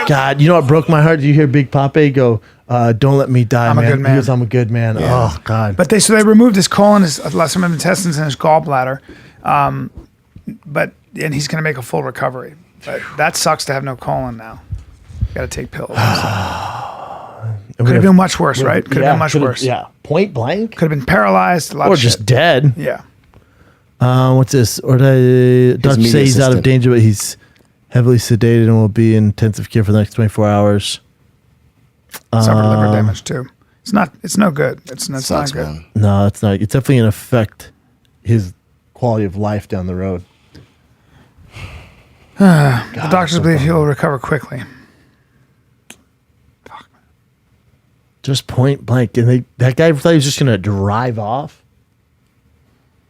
God, you know what broke my heart? Did you hear Big Pape go, "Don't let me die, I'm a man"? good man. He goes, "I'm a good man." Oh God. But they removed his colon, some of his intestines, and his gallbladder. And he's going to make a full recovery. But that sucks to have no colon now. Got to take pills. Could have been much worse, right? Could have been much worse. Yeah, point blank. Could have been paralyzed. A lot Or of just shit. dead. Yeah. What's this? Or Dutch media say he's out of assistant. danger, but he's heavily sedated and will be in intensive care for the next 24 hours. Suffered liver damage too. It's no good. It's Sucks, not good. man. No, it's not. It's definitely going to affect his quality of life down the road. The doctors believe he'll recover quickly. Just point blank. And that guy thought he was just going to drive off.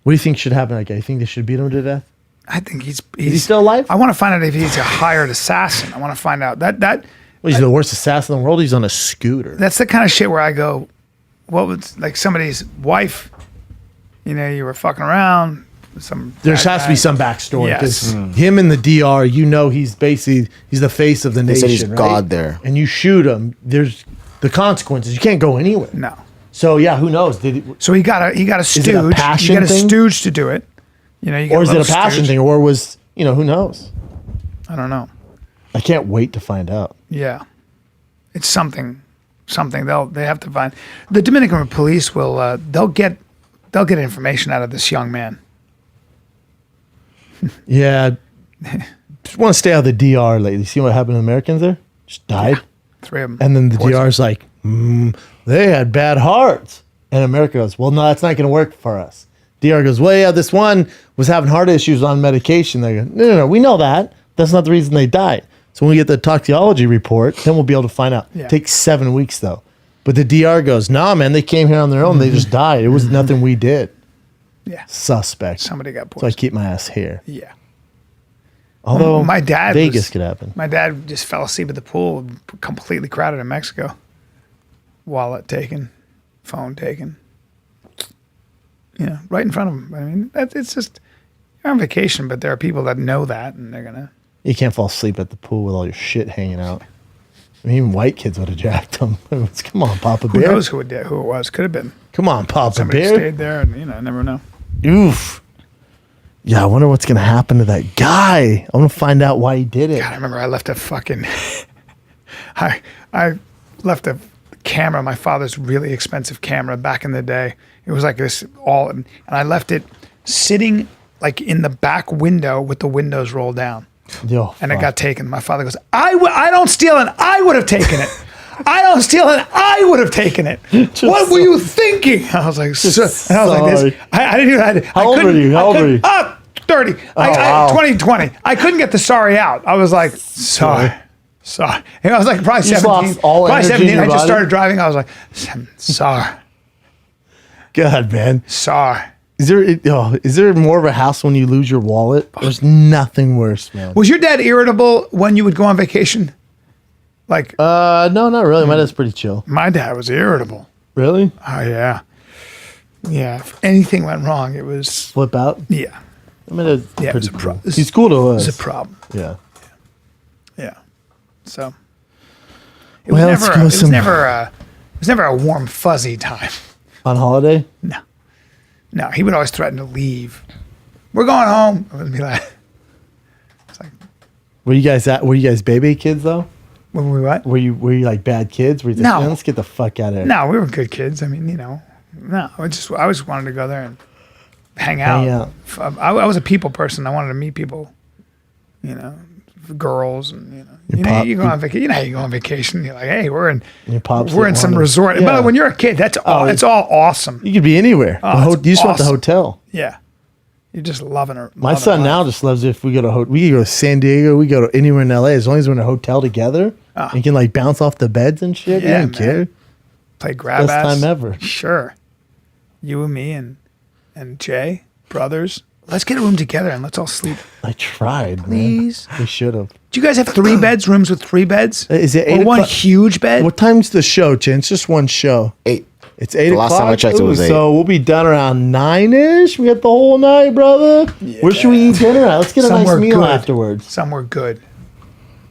What do you think should happen? Like, I think they should beat him to death. I think he's Is he still alive? I want to find out if he's a hired assassin. I want to find out that Well, he's the worst assassin in the world. He's on a scooter. that's the kind of shit where I go, what was like somebody's wife? You know, you were fucking around. There has to be some backstory. Yes. Because him in the DR, he's the face of the They nation. said he's right? God there. And you shoot him, there's the consequences. You can't go anywhere. No. So yeah, who knows? So he got a stooge. it a passion you got a thing? stooge to do it. You know, you got Or is it a little passion stooge. thing? Or was, who knows? I don't know. I can't wait to find out. Yeah, it's something. They have to find. The Dominican police will. They'll get information out of this young man. Yeah. Just want to stay out of the DR lately. See what happened to the Americans there? Just died. 3 of them. And then the Poison. DR's like, they had bad hearts. And America goes, well, no, that's not going to work for us. DR goes, well, yeah, this one was having heart issues on medication. They go, no, we know that. That's not the reason they died. So when we get the toxicology report, then we'll be able to find out. Yeah. It takes 7 weeks, though. But the DR goes, nah, man, they came here on their own. They just died. It was nothing we did. Yeah, Suspect. somebody got So I poisoned. keep my ass here. Yeah. Although My dad Vegas was- could happen. My dad just fell asleep at the pool, completely crowded in Mexico. Wallet taken, phone taken. Right in front of him. I mean, it's just you're on vacation, but there are people that know that, and they're gonna. You can't fall asleep at the pool with all your shit hanging out. I mean, even white kids would have jacked them. Come on, Papa Who Bear. knows who it was? Could have been Come on, Papa somebody Bear. stayed there, and I never know. Oof. Yeah, I wonder what's going to happen to that guy. I want to find out why he did it. God, I remember I left a fucking. I left a camera, my father's really expensive camera back in the day. It was like this and I left it sitting like in the back window with the windows rolled down. Yo, And it fuck. got taken. My father goes, I don't steal it. I would have taken it. I don't steal it. I would have taken it. What were you thinking? I was like, and I was like this. I didn't even. How old were you? How old were you? 30. wow. 2020. I couldn't get the sorry out. I was like, sorry. And I was like probably You just 17. lost all Probably energy in 17. your I just body? started driving. I was like, sorry. God, man. Sorry. Is there more of a hassle when you lose your wallet? There's nothing worse, man. Was your dad irritable when you would go on vacation? Like, No, not really. My dad's pretty chill. my dad was irritable. Really? Oh, yeah. Yeah. If anything went wrong, it was, Flip out? yeah. I mean, it's Yeah, it was pretty a cool. pro- He's cool to It us. was a problem. Yeah. Yeah. So it Well, was let's never. go It was some- never a warm fuzzy time. On holiday? No, he would always threaten to leave. We're going home. I would be like, it's like, Were you guys baby kids though? when we what? Were you like bad kids? Were you No. like, let's get the fuck out of here? No, we were good kids. I mean, no. I just wanted to go there and hang out. I was a people person. I wanted to meet people. Girls and you go on vacation. You know how you go on vacation. You're like, hey, we're in pops we're in didn't some wanna- resort. Yeah. But when you're a kid, it's all awesome. You could be anywhere. Oh, it's You just want the awesome. hotel. Yeah, you're just loving her. My son now just loves it if we go to we can go to San Diego, we go to anywhere in LA as long as we're in a hotel together. Oh. And can like bounce off the beds and shit. Yeah, You don't man. care. Play grab Best ass. time ever. Sure. You and me and Jay, brothers. Let's get a room together and let's all sleep. I tried, Please. man. We should have. Do you guys have 3 beds? Rooms with 3 beds? Is it or 8 one o'clock? huge bed? What time's the show, Chin? It's just one show. 8. It's 8 The o'clock. last time I checked, it was 8. So we'll be done around 9-ish. We got the whole night, brother. Where should we eat dinner at? Let's get a Somewhere nice meal good. afterwards. Somewhere good.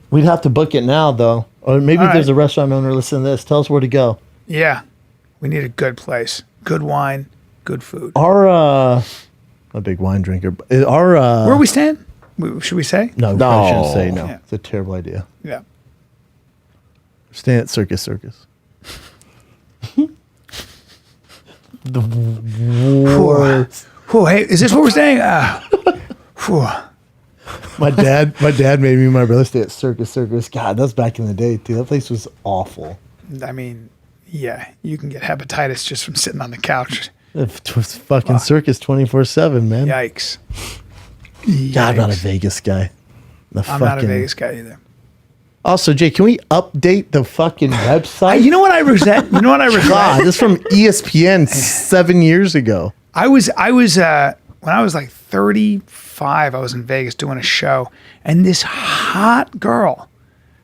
We'd have to book it now, though. Or maybe All if there's right. a restaurant owner listening to this, tell us where to go. Yeah. We need a good place. Good wine, good food. I'm a big wine drinker. Where are we staying? Should we say? No, No. I shouldn't say no. Yeah. It's a terrible idea. Yeah. Staying at Circus. The war. Whew, hey, is this where we're staying? Whew. My dad made me and my brother stay at Circus. God, that was back in the day, too. That place was awful. I mean, Yeah, you can get hepatitis just from sitting on the couch. It's fucking circus 24/7, man. Yikes. God, I'm not a Vegas guy. I'm not a Vegas guy either. Also, Jay, can we update the fucking website? You know what I regret? You know what I regret? God, this is from ESPN 7 years ago. I was when I was like 35, I was in Vegas doing a show, and this hot girl,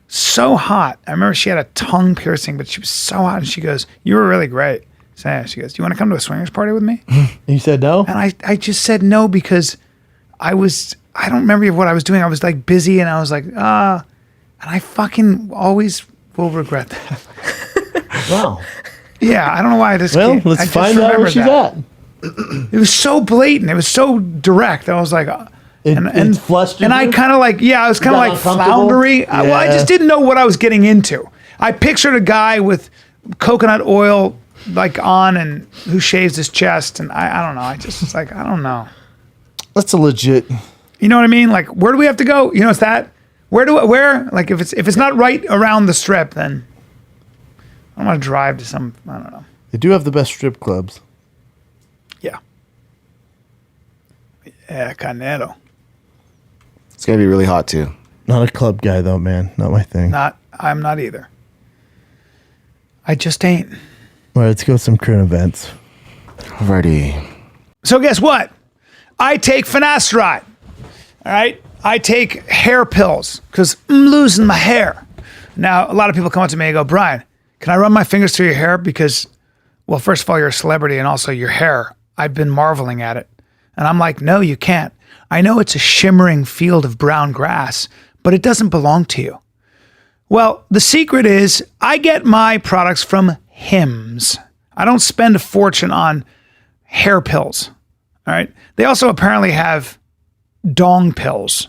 so hot. I remember she had a tongue piercing, but she was so hot, and she goes, "You were really great." So yeah, she goes, "Do you want to come to a swingers party with me?" You said no? And I just said no because I don't remember what I was doing. I was like busy, and I was like, and I fucking always will regret that. Wow. Yeah, I don't know why I just Well, can't. let's I just find out where remember she's that. at. It was so blatant. It was so direct. I was like, It flustered and I you? kind of like, I was kind of got like uncomfortable? floundery. Well, I just didn't know what I was getting into. I pictured a guy with coconut oil like on and who shaves his chest, and I don't know. I just was like, I don't know. That's a legit. You know what I mean? Like, where do we have to go? You know, it's that. Where? Like, if it's not right around the strip, then I don't want to drive to some. I don't know. They do have the best strip clubs. Yeah, Canelo. It's gonna be really hot too. Not a club guy though, man. Not my thing. I'm not either. I just ain't. All right, let's go with some current events. Alrighty. So guess what? I take finasteride. All right? I take hair pills because I'm losing my hair. Now, a lot of people come up to me and go, Bryan, can I run my fingers through your hair? Because, well, first of all, you're a celebrity, and also your hair. I've been marveling at it. And I'm like, no, you can't. I know it's a shimmering field of brown grass, but it doesn't belong to you. Well, the secret is I get my products from Hims. I don't spend a fortune on hair pills. All right. They also apparently have dong pills.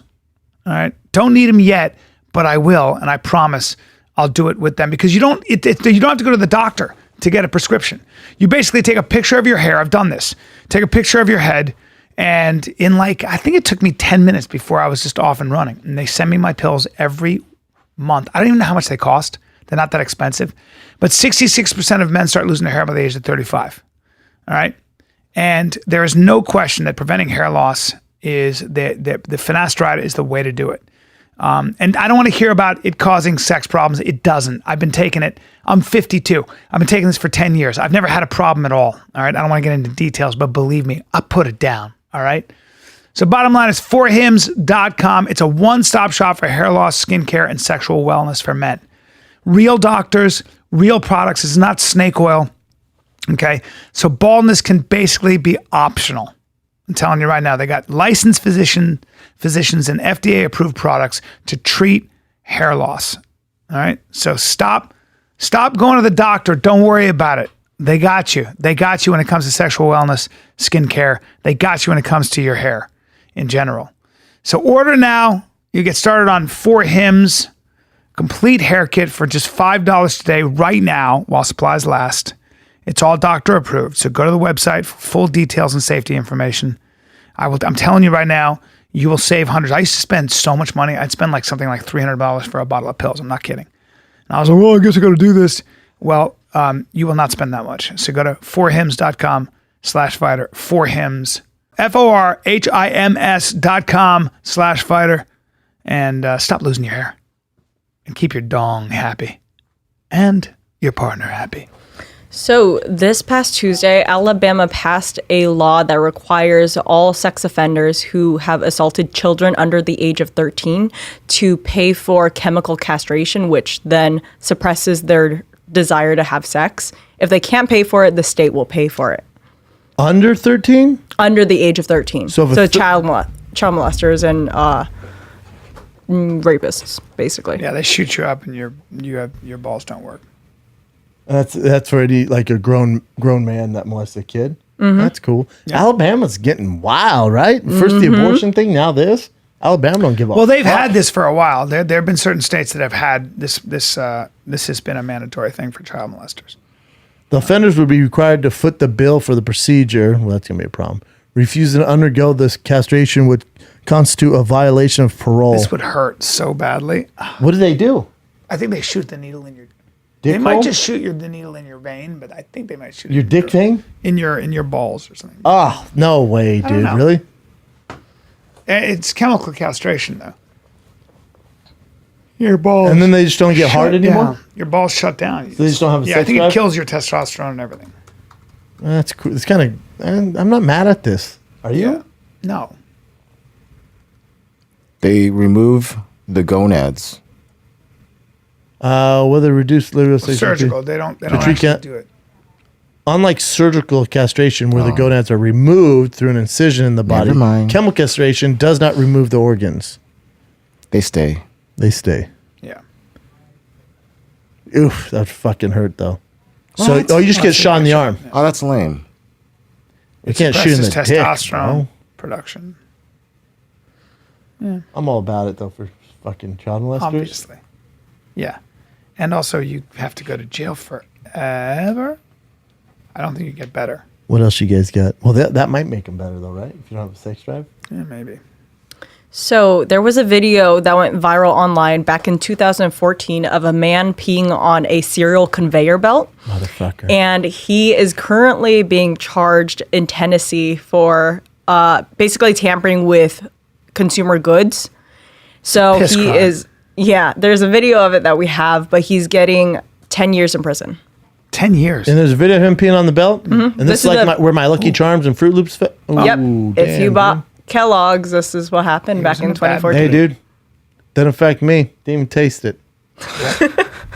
All right. Don't need them yet, but I will. And I promise I'll do it with them because you don't have to go to the doctor to get a prescription. You basically take a picture of your hair. I've done this. Take a picture of your head. And in I think it took me 10 minutes before I was just off and running. And they send me my pills every month. I don't even know how much they cost. They're not that expensive. But 66% of men start losing their hair by the age of 35. All right. And there is no question that preventing hair loss is the finasteride is the way to do it. And I don't want to hear about it causing sex problems. It doesn't. I've been taking it. I'm 52. I've been taking this for 10 years. I've never had a problem at all. All right. I don't want to get into details, but believe me, I put it down. All right. So bottom line is forhims.com. It's a one-stop shop for hair loss, skincare, and sexual wellness for men. Real doctors, real products. It's not snake oil. Okay. So baldness can basically be optional. I'm telling you right now, they got licensed physicians and FDA-approved products to treat hair loss. All right. So stop going to the doctor. Don't worry about it. They got you. They got you when it comes to sexual wellness, skincare. They got you when it comes to your hair in general. So order now. You get started on 4Hims complete hair kit for just $5 today, right now, while supplies last. It's all doctor approved. So go to the website for full details and safety information. I'm telling you right now, you will save hundreds. I used to spend so much money. I'd spend something like $300 for a bottle of pills. I'm not kidding. And I was like, well, I guess I got to do this. Well, you will not spend that much. So go to forhims.com/fighter. Forhims. FORHIMS.com/fighter. And stop losing your hair. And keep your dong happy. And your partner happy. So this past Tuesday, Alabama passed a law that requires all sex offenders who have assaulted children under the age of 13 to pay for chemical castration, which then suppresses their desire to have sex. If they can't pay for it, the state will pay for it. Under 13? Under the age of 13. So child molesters and rapists, basically. Yeah, they shoot you up and your balls don't work. That's already like a grown man that molested a kid. Mm-hmm. That's cool. Yeah. Alabama's getting wild, right? First the abortion thing, now this. Alabama don't give a Well, they've had this for a while. There have been certain states that have had this. This has been a mandatory thing for child molesters. The offenders would be required to foot the bill for the procedure. Well, that's going to be a problem. Refusing to undergo this castration would constitute a violation of parole. This would hurt so badly. What do they do? I think they shoot the needle in your... They Dick might hole? just shoot the needle in your vein, but I think they might shoot Your it dick vein? in your balls or something. Oh, no way, don't dude. know. Really? It's chemical castration, though. Your balls. And then they just don't get shut hard anymore? down. Your balls shut down. So they just don't have a Yeah, I sex think drive? it kills your testosterone and everything. That's cool. It's kind of. I'm not mad at this. Are you? Yeah. No. They remove the gonads. With a reduced liver Surgical. They don't But you actually can't- do it. Unlike surgical castration, where the gonads are removed through an incision in the body, Never mind. chemical castration does not remove the organs. They stay. They stay. Yeah. Oof, that fucking hurt though. So, What? you just get shot in the arm. Oh, that's lame. You can't shoot in the Suppresses dick. testosterone Bro. production. I'm all about it though for fucking child molesters. Obviously. Yeah. And also, you have to go to jail forever. I don't think you get better. What else you guys got? Well, that might make them better though, right? If you don't have a sex drive. Yeah, maybe. So there was a video that went viral online back in 2014 of a man peeing on a cereal conveyor belt. Motherfucker. And he is currently being charged in Tennessee for basically tampering with consumer goods. So Piss he crime. is, yeah, there's a video of it that we have, but he's getting 10 years in prison. 10 years. And there's a video of him peeing on the belt. Mm-hmm. And this, This is is like the- where my Lucky Charms and Fruit Loops. Yep. Ooh, If you damn, bought dude. Kellogg's, this is what happened back was in in a bad- 2014. Hey, dude. Didn't affect me. Didn't even taste it.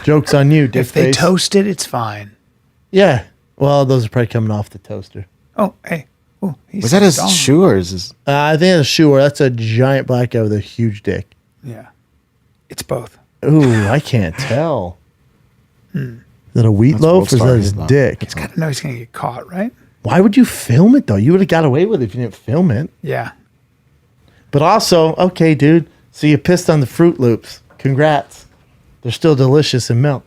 Joke's on you, dick If they face. toast it, it's fine. Yeah. Well, those are probably coming off the toaster. Oh, hey. Oh, Was that his shoe or is his? I think it's a shoe, or that's a giant black guy with a huge dick. Yeah. It's both. Ooh, I can't tell. Is that a wheat That's loaf or World is that Star, his isn't it? dick? It's got to know he's going to get caught, right? Why would you film it though? You would have got away with it if you didn't film it. Yeah. But also, okay, dude. So you pissed on the Fruit Loops. Congrats. They're still delicious in milk.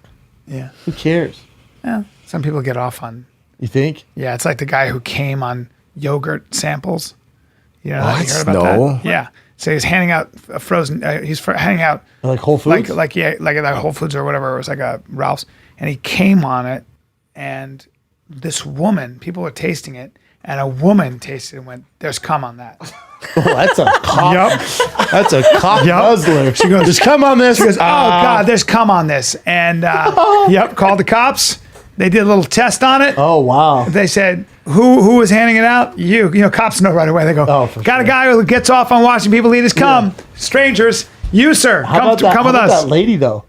Yeah. Who cares? Yeah. Some people get off on. You think? Yeah, it's like the guy who came on yogurt samples. You know, What? you heard about No. that? Yeah. So he's handing out a frozen. Handing out Like Whole Foods? like at Whole Foods or whatever. It was like a Ralph's, and he came on it, and this woman, people were tasting it, and a woman tasted it and went, "There's cum on that." Oh, that's a cock. Yup. That's a cock Yup. guzzler. She goes, just come on this. She goes, "Oh God, there's cum on this," and yep, called the cops. They did a little test on it. Oh, wow. They said, who was handing it out? You know, cops know right away. They go, Oh, for got a sure. guy who gets off on watching people eat his cum. Strangers, you sir, How come about that, come how with about us. that lady, though?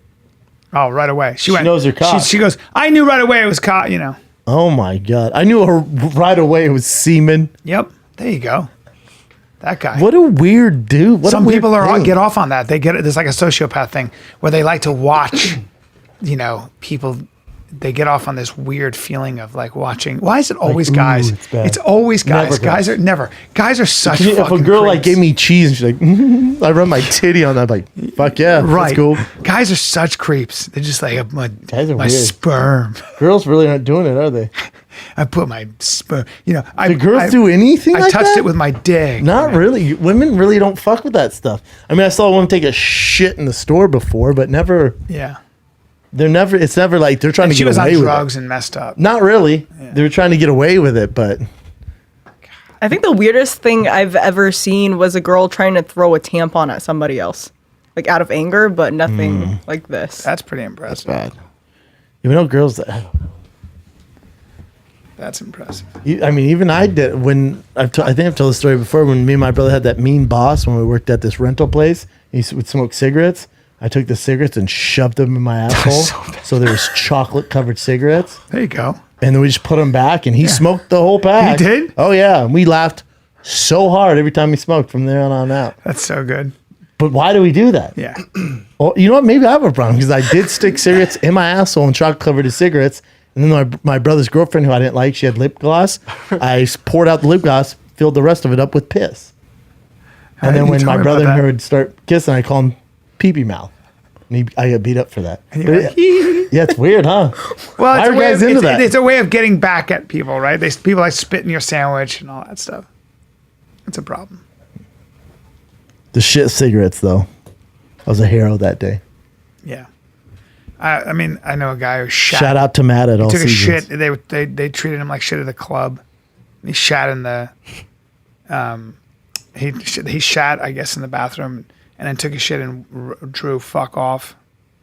Oh, right away. She went. knows her cock. She goes, I knew right away it was cock. You know. Oh, my God. I knew her right away. It was semen. Yep. There you go. That guy. What a weird dude. What Some a weird people thing. get off on that. They get it. There's like a sociopath thing where they like to watch, you know, people. They get off on this weird feeling of like watching. Why is it always ooh, guys? it's bad. It's always guys. Never Guys are never. Guys are such. If a fucking girl like creeps. gave me cheese and she's like, I run my titty on that, I'm like, fuck yeah, Right. that's cool. Guys are such creeps. They're just like my Guys are weird. sperm. Girls really aren't doing it, are they? I put my sperm. You know, Do girls do anything I like touched that? it with my dick. Not really. Women really don't fuck with that stuff. I mean, I saw a woman take a shit in the store before, but never. Yeah. They're never. It's never like they're trying to She get was on away with drugs it. and messed up. Not really. They were trying to get away with it, but I think the weirdest thing I've ever seen was a girl trying to throw a tampon at somebody else, like out of anger, but nothing like this. That's pretty impressive. Bad. you know, girls. That's impressive. I mean, even I did when I think I've told the story before. When me and my brother had that mean boss when we worked at this rental place, he would smoke cigarettes. I took the cigarettes and shoved them in my asshole, so there was chocolate covered cigarettes. There you go. And then we just put them back, and he smoked the whole pack. He did? Oh yeah, and we laughed so hard every time he smoked from there on out. That's so good. But why do we do that? Yeah. Well, you know what? Maybe I have a problem because I did stick cigarettes in my asshole and chocolate covered his cigarettes. And then my brother's girlfriend, who I didn't like, she had lip gloss. I poured out the lip gloss, filled the rest of it up with piss. And then You when told my me brother about and that. her would start kissing, I call him pee-pee mouth. And I got beat up for that. And you're like, Yeah, it's weird, huh? well, Why it's are a, way guys of, into it's, that? it's a way of getting back at people, right? People like spit in your sandwich and all that stuff. It's a problem. The shit cigarettes, though. I was a hero that day. Yeah. I mean, I know a guy who shat. Shout out to Matt at all Took a seasons. shit. They treated him like shit at the club. He shat in the. He shat, I guess, in the bathroom, and then took a shit and drew "fuck off"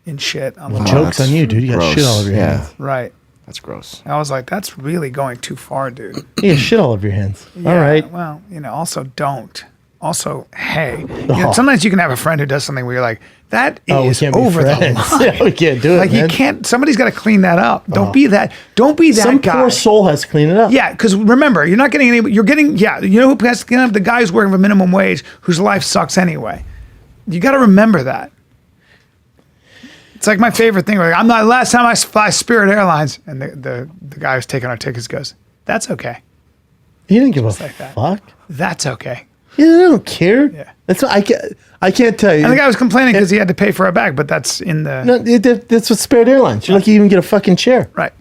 in shit. On the Joke's on you, dude. You got gross. shit all over your Yeah. hands. Right. That's gross. I was like, that's really going too far, dude. You got shit all over your hands. Yeah, All right. Well, also don't. Also, hey, sometimes you can have a friend who does something where you're like, that Oh, we is can't be over the friends. line. Yeah, we can't do it, Like man. you can't. Somebody's got to clean that up. Don't be that. Don't be that Some guy. poor soul has to clean it up. Yeah, because remember, you're not getting any. You're getting. Yeah, you know who has to clean up? The guy who's working for minimum wage, whose life sucks anyway. You got to remember that. It's like my favorite thing. Like, I'm not. Last time I fly Spirit Airlines, and the guy who's taking our tickets goes, "That's okay. He didn't give a like that. fuck. That's okay." Yeah, I don't care. Yeah. That's what I can't tell you. And the guy was complaining because he had to pay for a bag, but that's in the No, that's what Spirit Airlines. You're lucky you even get a fucking chair. right.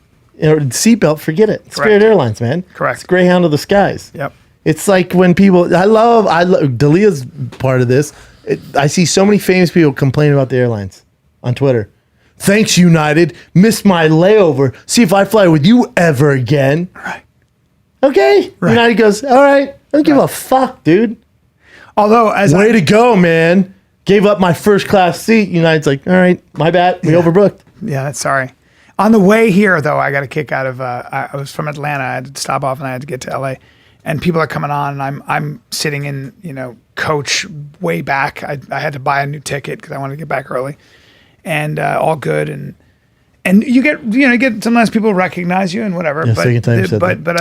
Or seatbelt, forget it. Spirit Airlines, man. Correct. It's Greyhound of the skies. Yep. It's like when people, I love Dalia's part of this. I see so many famous people complaining about the airlines on Twitter. Thanks, United. Missed my layover. See if I fly with you ever again. Right. Okay. Right. United goes, all right. I don't give a fuck, dude. Although, as Way to go, man. Gave up my first class seat. United's like, all right, my bad. We overbooked. yeah, sorry. On the way here, though, I got a kick out of. I was from Atlanta. I had to stop off and I had to get to LA, and people are coming on, and I'm sitting in coach way back. I had to buy a new ticket because I wanted to get back early, and all good and you get sometimes people recognize you and whatever. Yeah, but second time you said that. but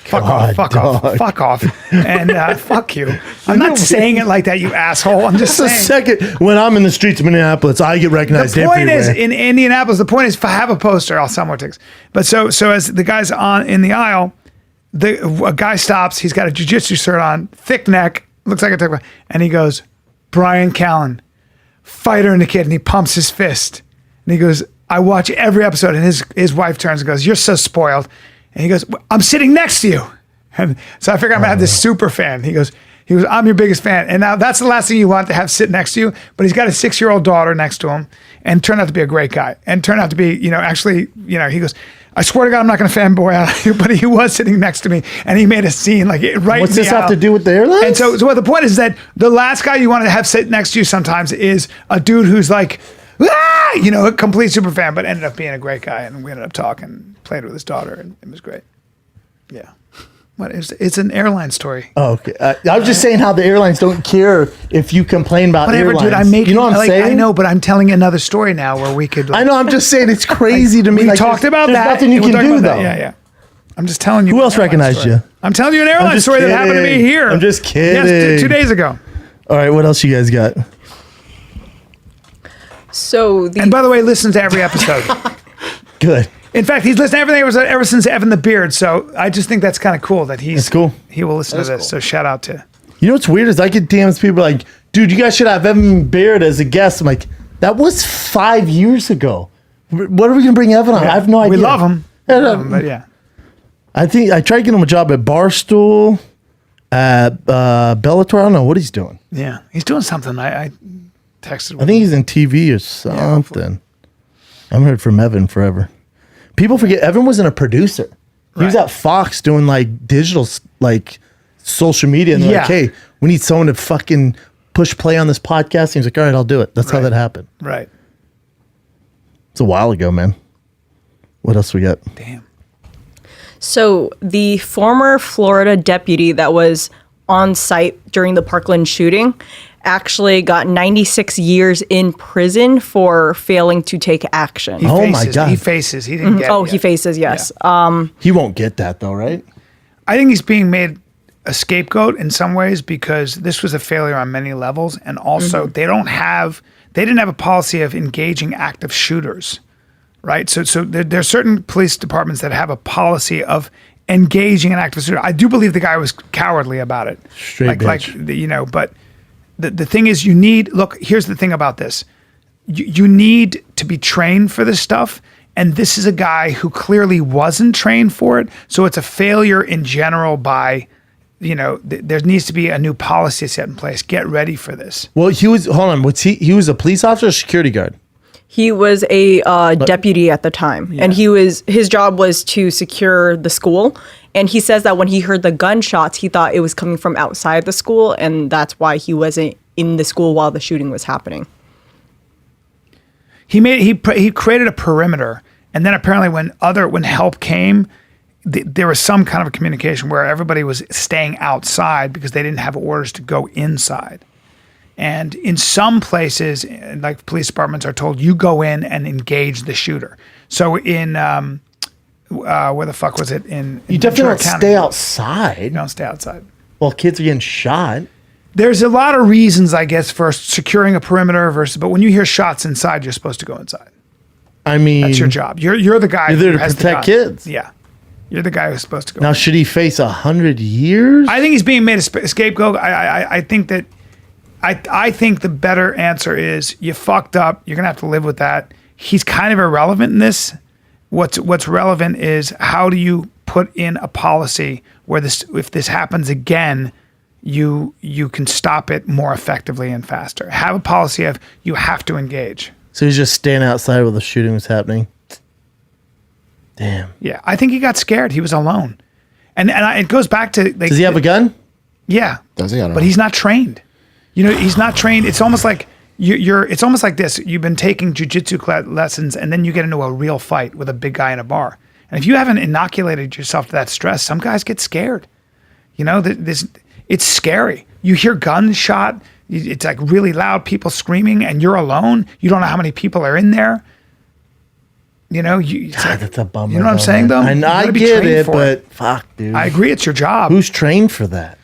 fuck God, off, dog. fuck off, and fuck you. I'm not saying it like that, you asshole. I'm just That's the saying. second. When I'm in the streets of Minneapolis, I get recognized The point everywhere. is, in Indianapolis, the point is, if I have a poster, I'll sell more tickets. But so as the guy's in the aisle, a guy stops. He's got a jiu-jitsu shirt on, thick neck, looks like a thick, and he goes, Bryan Callen, fighter in the kid, and he pumps his fist. And he goes, I watch every episode, and his wife turns and goes, you're so spoiled. And he goes, I'm sitting next to you. And so I figure I'm gonna have this super fan. He goes, I'm your biggest fan. And now that's the last thing you want to have sit next to you. But he's got a 6-year-old daughter next to him and turned out to be a great guy. And turned out to be, he goes, I swear to God, I'm not going to fanboy out of you, but he was sitting next to me and he made a scene like right. What's in this the have aisle. to do with the airlines? And so what the point is that the last guy you want to have sit next to you sometimes is a dude who's like, a complete super fan, but ended up being a great guy. And we ended up talking, played with his daughter, and it was great. Yeah. It's an airline story. Oh, okay. I was just saying how the airlines don't care if you complain about Whatever, airlines. dude. I'm making. You know what I'm saying? I know, but I'm telling you another story now where we could. I know. I'm just saying it's crazy to me. We Like, talked about there's that. Nothing you We're can talking do about though. that. Yeah. I'm just telling you. Who an else airline recognized story. you? I'm telling you an airline just story that happened to me kidding. here. I'm just Yes, kidding. 2 days ago. All right. What else you guys got? So And by the way, listen to every episode. Good. In fact, he's listened to everything ever since Evan the Beard. So I just think that's kind of cool that That's cool. He will listen to this. So shout out to. You know what's weird is I get DMs people like, dude, you guys should have Evan Beard as a guest. I'm like, that was 5 years ago. What are we gonna bring Evan on? I have no idea. We love him. But yeah. I think I tried to get him a job at Barstool, at Bellator. I don't know what he's doing. Yeah. He's doing something. I texted with I think he's in TV or something. I haven't heard from Evan forever. People forget Evan wasn't a producer. He was at Fox doing like digital, like social media. And they're like, hey, we need someone to fucking push play on this podcast. And he's like, all right, I'll do it. That's how that happened. Right. It's a while ago, man. What else we got? Damn. So the former Florida deputy that was on site during the Parkland shooting actually got 96 years in prison for failing to take action. My God. He faces. He didn't get it He yet. faces, yes. He won't get that though, right? I think he's being made a scapegoat in some ways because this was a failure on many levels. And also they didn't have a policy of engaging active shooters, right? So there are certain police departments that have a policy of engaging an active shooter. I do believe the guy was cowardly about it. Straight bitch. But the thing is here's the thing about this. You need to be trained for this stuff. And this is a guy who clearly wasn't trained for it. So it's a failure in general by, there needs to be a new policy set in place. Get ready for this. Well, he was, hold on. He was a police officer or security guard? He was a deputy at the time, and his job was to secure the school. And he says that when he heard the gunshots, he thought it was coming from outside the school, and that's why he wasn't in the school while the shooting was happening. He created a perimeter, and then apparently when help came, there was some kind of a communication where everybody was staying outside because they didn't have orders to go inside. And in some places, like police departments are told, you go in and engage the shooter. So in where the fuck was it? You definitely don't stay outside. You don't stay outside. Well, kids are getting shot. There's a lot of reasons, I guess, for securing a perimeter but when you hear shots inside, you're supposed to go inside. I mean, that's your job. You're the guy. You're there to protect kids. Yeah, you're the guy who's supposed to go. Now, should he face 100 years? I think he's being made a scapegoat. I think that. I think the better answer is you fucked up. You're gonna have to live with that. He's kind of irrelevant in this. What's relevant is how do you put in a policy where if this happens again, you can stop it more effectively and faster. Have a policy of you have to engage. So he's just standing outside while the shooting was happening. Damn. Yeah, I think he got scared. He was alone, and it goes back to like, does he have a gun? Yeah, does he? I don't know. But he's not trained. He's not trained. It's almost like it's almost like this. You've been taking jujitsu lessons, and then you get into a real fight with a big guy in a bar. And if you haven't inoculated yourself to that stress, some guys get scared. It's scary. You hear guns shot. It's like really loud, people screaming, and you're alone. You don't know how many people are in there. That's a bummer. You know what I'm saying, though? And I get it, but fuck, dude. I agree, it's your job. Who's trained for that?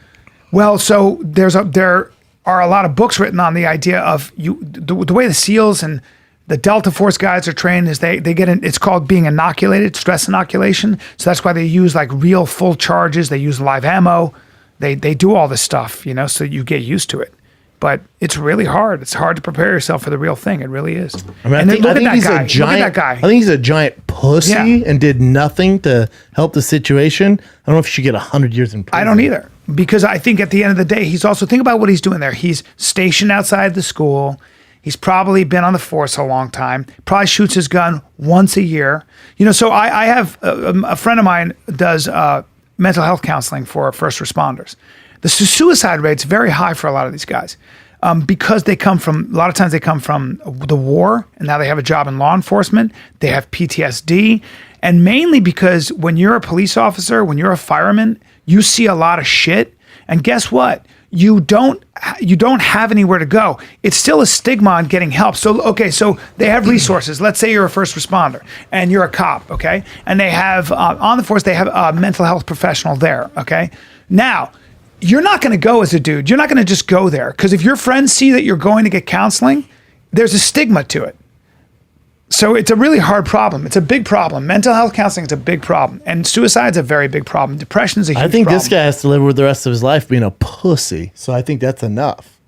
Well, so there are a lot of books written on the idea of the way the SEALs and the Delta Force guys are trained is they get it's called being inoculated, stress inoculation. So that's why they use like real full charges. They use live ammo. They do all this stuff, so you get used to it. But it's really hard. It's hard to prepare yourself for the real thing. It really is. I mean, I think he's a giant. I think he's a giant pussy and did nothing to help the situation. I don't know if he should get 100 years in prison. I don't either, because I think at the end of the day, he's also think about what he's doing there. He's stationed outside the school. He's probably been on the force a long time. Probably shoots his gun once a year. So I have a friend of mine does mental health counseling for first responders. The suicide rate's very high for a lot of these guys because a lot of times they come from the war, and now they have a job in law enforcement. They have PTSD, and mainly because when you're a police officer, when you're a fireman, you see a lot of shit. And guess what? You don't have anywhere to go. It's still a stigma on getting help. So they have resources. Let's say you're a first responder and you're a cop, okay? And they have on the force they have a mental health professional there, okay? Now, you're not going to go as a dude. You're not going to just go there, because if your friends see that you're going to get counseling, there's a stigma to it. So it's a really hard problem. It's a big problem. Mental health counseling is a big problem, and suicide's a very big problem. Depression is a huge problem. I think this guy has to live with the rest of his life being a pussy. So I think that's enough.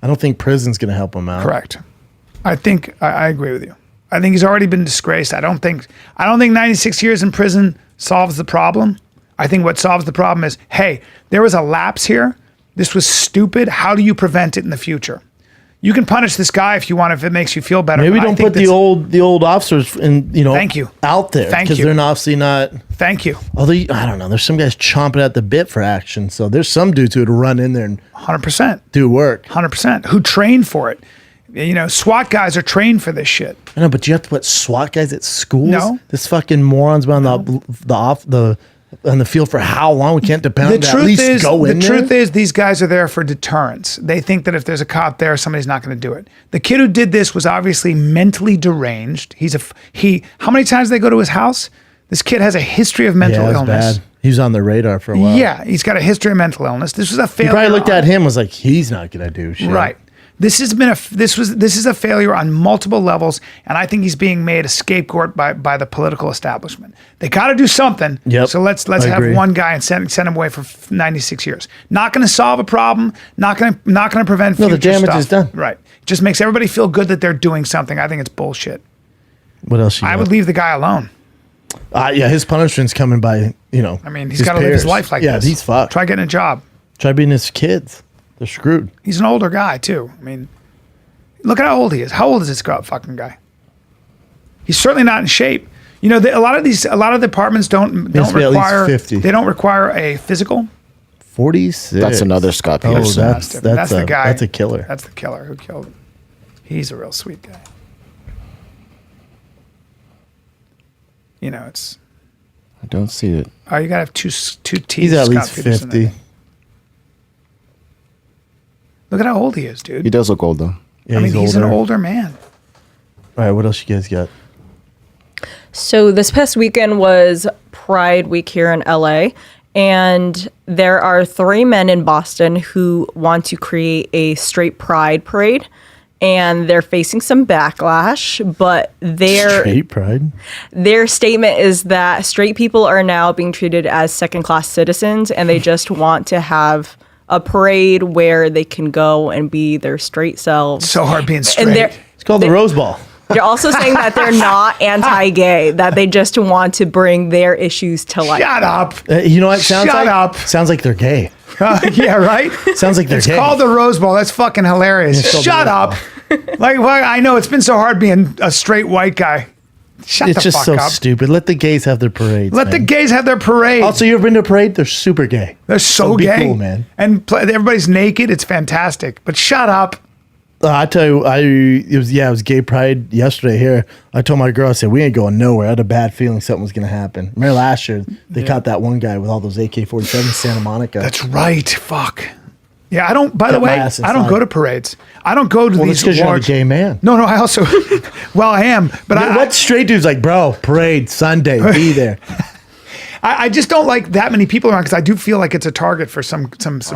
I don't think prison's going to help him out. Correct. I think I agree with you. I think he's already been disgraced. I don't think 96 years in prison solves the problem. I think what solves the problem is, hey, there was a lapse here. This was stupid. How do you prevent it in the future? You can punish this guy if you want, if it makes you feel better. Maybe don't put the old officers in, Thank you. out there, because they're obviously not. Thank you. Although I don't know, there's some guys chomping at the bit for action. So there's some dudes who would run in there and 100% do work. 100% who train for it. SWAT guys are trained for this shit. I know, but you have to put SWAT guys at schools. No, this fucking morons been on the field for how long? We can't depend on that. At least go in there. The truth is, these guys are there for deterrence. They think that if there's a cop there, somebody's not going to do it. The kid who did this was obviously mentally deranged. How many times did they go to his house? This kid has a history of mental illness. Bad. He was on the radar for a while. Yeah, he's got a history of mental illness. This was a failure. He probably looked at him and was like, he's not going to do shit. Right. This is a failure on multiple levels, and I think he's being made a scapegoat by the political establishment. They got to do something. Yep, so let's have one guy and send him away for 96 years. Not going to solve a problem. Not going to prevent future the damage stuff. is done. Right. Just makes everybody feel good that they're doing something. I think it's bullshit. What else? I would leave the guy alone. Yeah, his punishment's coming by I mean, he's got to live his life like this. Yeah, he's fucked. Try getting a job. Try being his kids. They're screwed. He's an older guy too. I mean, look at how old he is. How old is this fucking guy? He's certainly not in shape. You know, a lot of the departments don't Must be at least require 50. They don't require a physical. 46. That's another Scott Oh, Peterson. that's the guy. That's a killer. That's the killer who killed him. He's a real sweet guy. You know, it's. I don't see it. Oh, you gotta have two T's. He's at Scott least Peterson, 50. Look at how old he is, dude. He does look old though. Yeah, I mean, he's an older man. All right, what else you guys got? So this past weekend was Pride Week here in LA, and there are 3 men in Boston who want to create a straight pride parade, and they're facing some backlash, but Straight pride? their statement is that straight people are now being treated as second-class citizens, and they just want to have a parade where they can go and be their straight selves. So hard being straight. And they're It's called the Rose Ball. They're also saying that they're not anti-gay, that they just want to bring their issues to light. Shut up. You know what? Sounds Shut like, up. Sounds like they're gay. Yeah, right? Sounds like they're It's gay. called the Rose Bowl. That's fucking hilarious. It's called Shut the up. Rose Like, well, I know it's been so hard being a straight white guy. Shut It's the just fuck so up. stupid. Let the gays have their parades. Let the man. gays have their parade. Also, you ever been to a parade? They're super gay. They're so be gay, cool, man. And everybody's naked. It's fantastic. But shut up. I tell you, it was gay pride yesterday here. I told my girl, I said, we ain't going nowhere. I had a bad feeling something was going to happen. Remember last year, they caught that one guy with all those AK-47s in Santa Monica. That's right. Fuck. Yeah, I don't. By the Got my way, ass I don't inside. go to parades. I don't go to Well, these it's because you're a large. gay man. No, I also. Well, I am, but What straight dude's like, bro, parade, Sunday, be there. I just don't like that many people around because I do feel like it's a target for some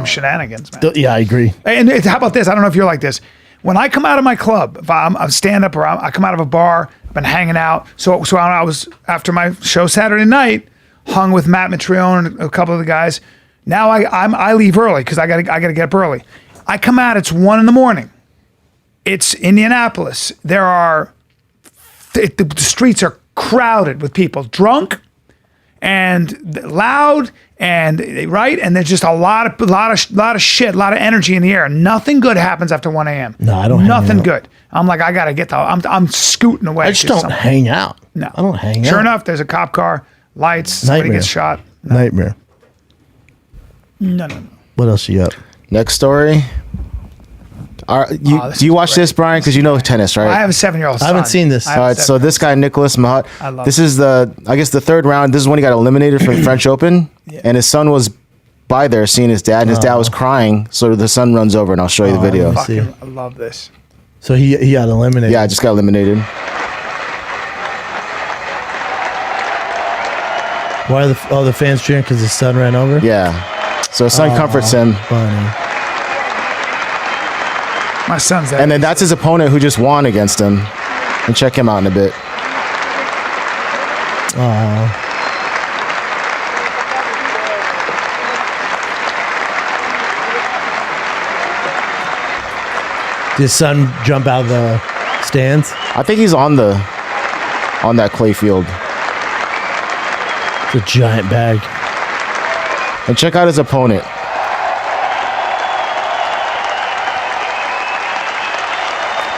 shenanigans, man. Yeah, I agree. And how about this? I don't know if you're like this. When I come out of my club, if I'm a stand up or I come out of a bar, I've been hanging out. So I was after my show Saturday night, hung with Matt Mitrione and a couple of the guys. Now I leave early because I gotta get up early. I come out. It's 1 a.m. It's Indianapolis. There are the streets are crowded with people, drunk and loud, and right, and there's just a lot of shit, a lot of energy in the air. Nothing good happens after 1 a.m. No, I don't hang Nothing out. good. I'm like, I gotta get the. I'm scooting away. I just to don't something. hang out. No, I don't hang out. Sure enough, there's a cop car, lights, somebody Nightmare. gets shot. Nightmare. No. What else you got? Next story. this Do you is watch great. this, Brian? Because you know tennis, right? I have a 7-year-old son. I haven't seen this. I have All a right, so 7-year-old this guy Nicholas Mahat. I love This him. is the third round. This is when he got eliminated from the French Open, and his son was by there seeing his dad, and his dad was crying. So the son runs over, and I'll show you the video. yeah. see. Fucking, I love this. So he got eliminated. Yeah, I just got eliminated. Why are the fans cheering because his son ran over? Yeah. So his son comforts him, Funny. My son's that. and then that's his opponent who just won against him. And check him out in a bit. Did his son jump out of the stands? I think he's on that clay field. It's a giant bag. And check out his opponent.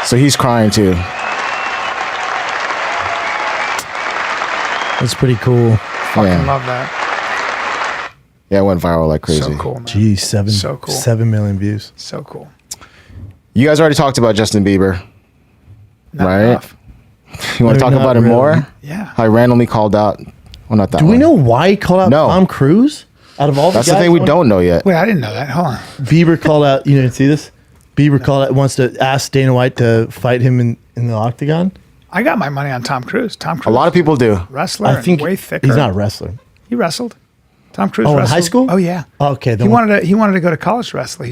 So he's crying too. That's pretty cool. fucking yeah. love that. Yeah, it went viral like crazy. So cool, man. Geez, So cool. 7 million views. So cool. You guys already talked about Justin Bieber. Not Right? enough. You want to Maybe talk not about it really. more? Yeah. How I randomly called out. Well, not that Do we one. know why he called out No. Tom Cruise? Out of all That's the the guys thing we on- don't know yet. Wait, I didn't know that. Hold on. Bieber called out. You didn't see this? Bieber called out. Wants to ask Dana White to fight him in the octagon. I got my money on Tom Cruise. Tom A Cruise. lot of people do. Wrestler. I think and way thicker. he's not a wrestler. He wrestled. Tom Cruise Oh, in wrestled. high school? Oh yeah. Okay, He then wanted to go to college to wrestle.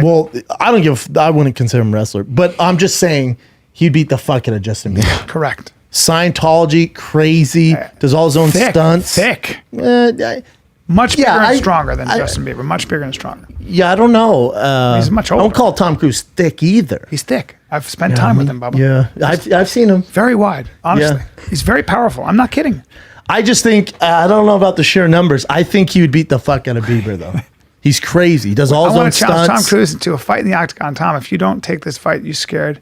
Well, I don't give. I wouldn't consider him a wrestler, but I'm just saying he beat the fuck out of Justin Bieber. correct. Scientology, crazy, does all his own Thick. stunts. Thick. I- Much bigger Yeah, and stronger than I- Justin Bieber. Much bigger and stronger. yeah, I don't know. He's much I older. don't call Tom Cruise thick either. He's thick. I've spent time with him, Bubba. Yeah, I've seen him. Very wide. Honestly, Yeah. he's very powerful. I'm not kidding. I just think I don't know about the sheer numbers. I think he would beat the fuck out of Bieber though. He's crazy. He does all I his own want to challenge Tom stunts. Cruise into a fight in the octagon. Tom, if you don't take this fight, you scared.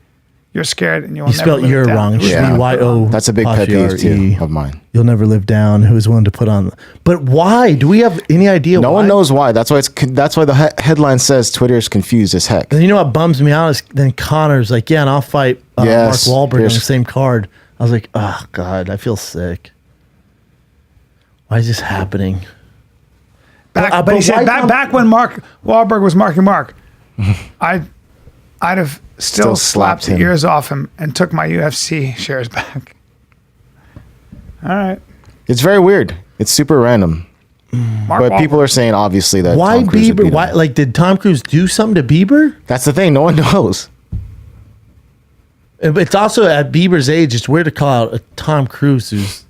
you're scared and you'll You never spelled live it you're down. wrong. It should Yeah. be Y-O. That's a big pet peeve too of mine. You'll never live down. Who is willing to put on? But why? Do we have any idea? No why? one knows why. That's why the headline says Twitter is confused as heck. And you know what bums me out is then Connor's like, yeah, and I'll fight Yes, Mark Wahlberg on the here's- same card. I was like, oh God, I feel sick. Why is this happening? But but he said why back when Mark Wahlberg was Marky Mark, I'd have still slapped the him. ears off him and took my UFC shares back. All right. It's very weird. It's super random. Mark But Wahlberg. people are saying obviously that Why Tom Cruise would Bieber? beat Why him. did Tom Cruise do something to Bieber? That's the thing. No one knows. It's also at Bieber's age. It's weird to call out a Tom Cruise who's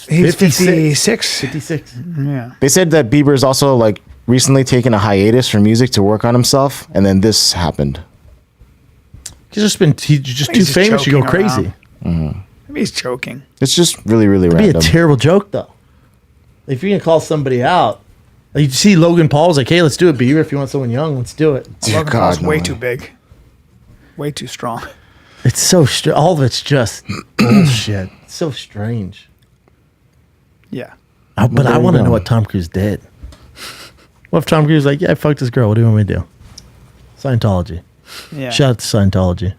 He's 56. 56. 56. Yeah. They said that Bieber's also like recently taken a hiatus from music to work on himself, and then this happened. He's just too He's just famous. You go joking crazy. around. Maybe he's joking. It's just really, really It'd be random. a terrible joke though. If you're gonna call somebody out, like you see Logan Paul's like, hey, let's do it, Bieber. If you want someone young, let's do it. Dear Logan God, Paul's no way way. too big. Way too strong. It's so all of it's just bullshit. It's so strange. Yeah. But there I you want to go. know what Tom Cruise did. What if Tom Cruise was like, yeah, I fucked this girl. What do you want me to do? Scientology. Yeah. Shout out to Scientology.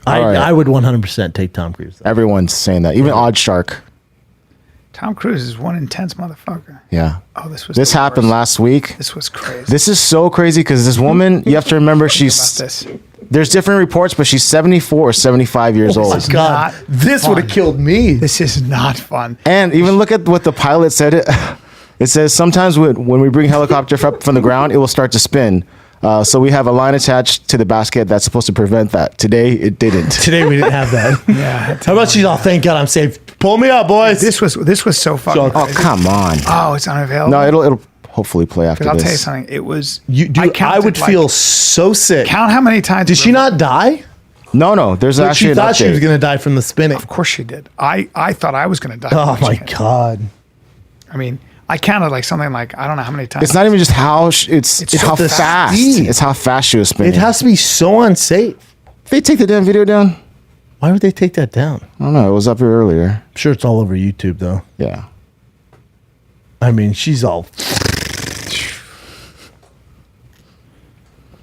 All right. I would 100% take Tom Cruise. Everyone's saying that. Even Odd Shark. Tom Cruise is one intense motherfucker. Yeah. Oh, this was This the happened worst. last week. This was crazy. This is so crazy because this woman, you have to remember, About she's this. there's different reports, but she's 74 or 75 years Oh my old. God. not This would have fun. killed me. This is not fun. And even look at what the pilot said. It says sometimes when we bring helicopter up from the ground, it will start to spin. So we have a line attached to the basket that's supposed to prevent that. Today, it didn't. Today we didn't have that. Yeah. How about she's all, thank God I'm safe. Pull me up, boys. This was so fucking Oh, crazy. come on. Oh, it's unavailable. No, it'll hopefully play after Because I'll this. tell you something. It was. I counted, would like- feel so sick. Count how many times. Did she not die? No, there's But actually she an thought she update. was going to die from the spinning. Of course she did. I thought I was going to die. Oh my watching it. God. I mean, I counted like something like I don't know how many times. It's not even just how it's It's how so fast. speed. It's how fast she was spinning. It has to be so unsafe. If they take the damn video down, Why would they take that down? I don't know. It was up here earlier. I'm sure it's all over YouTube though. Yeah. I mean, she's all.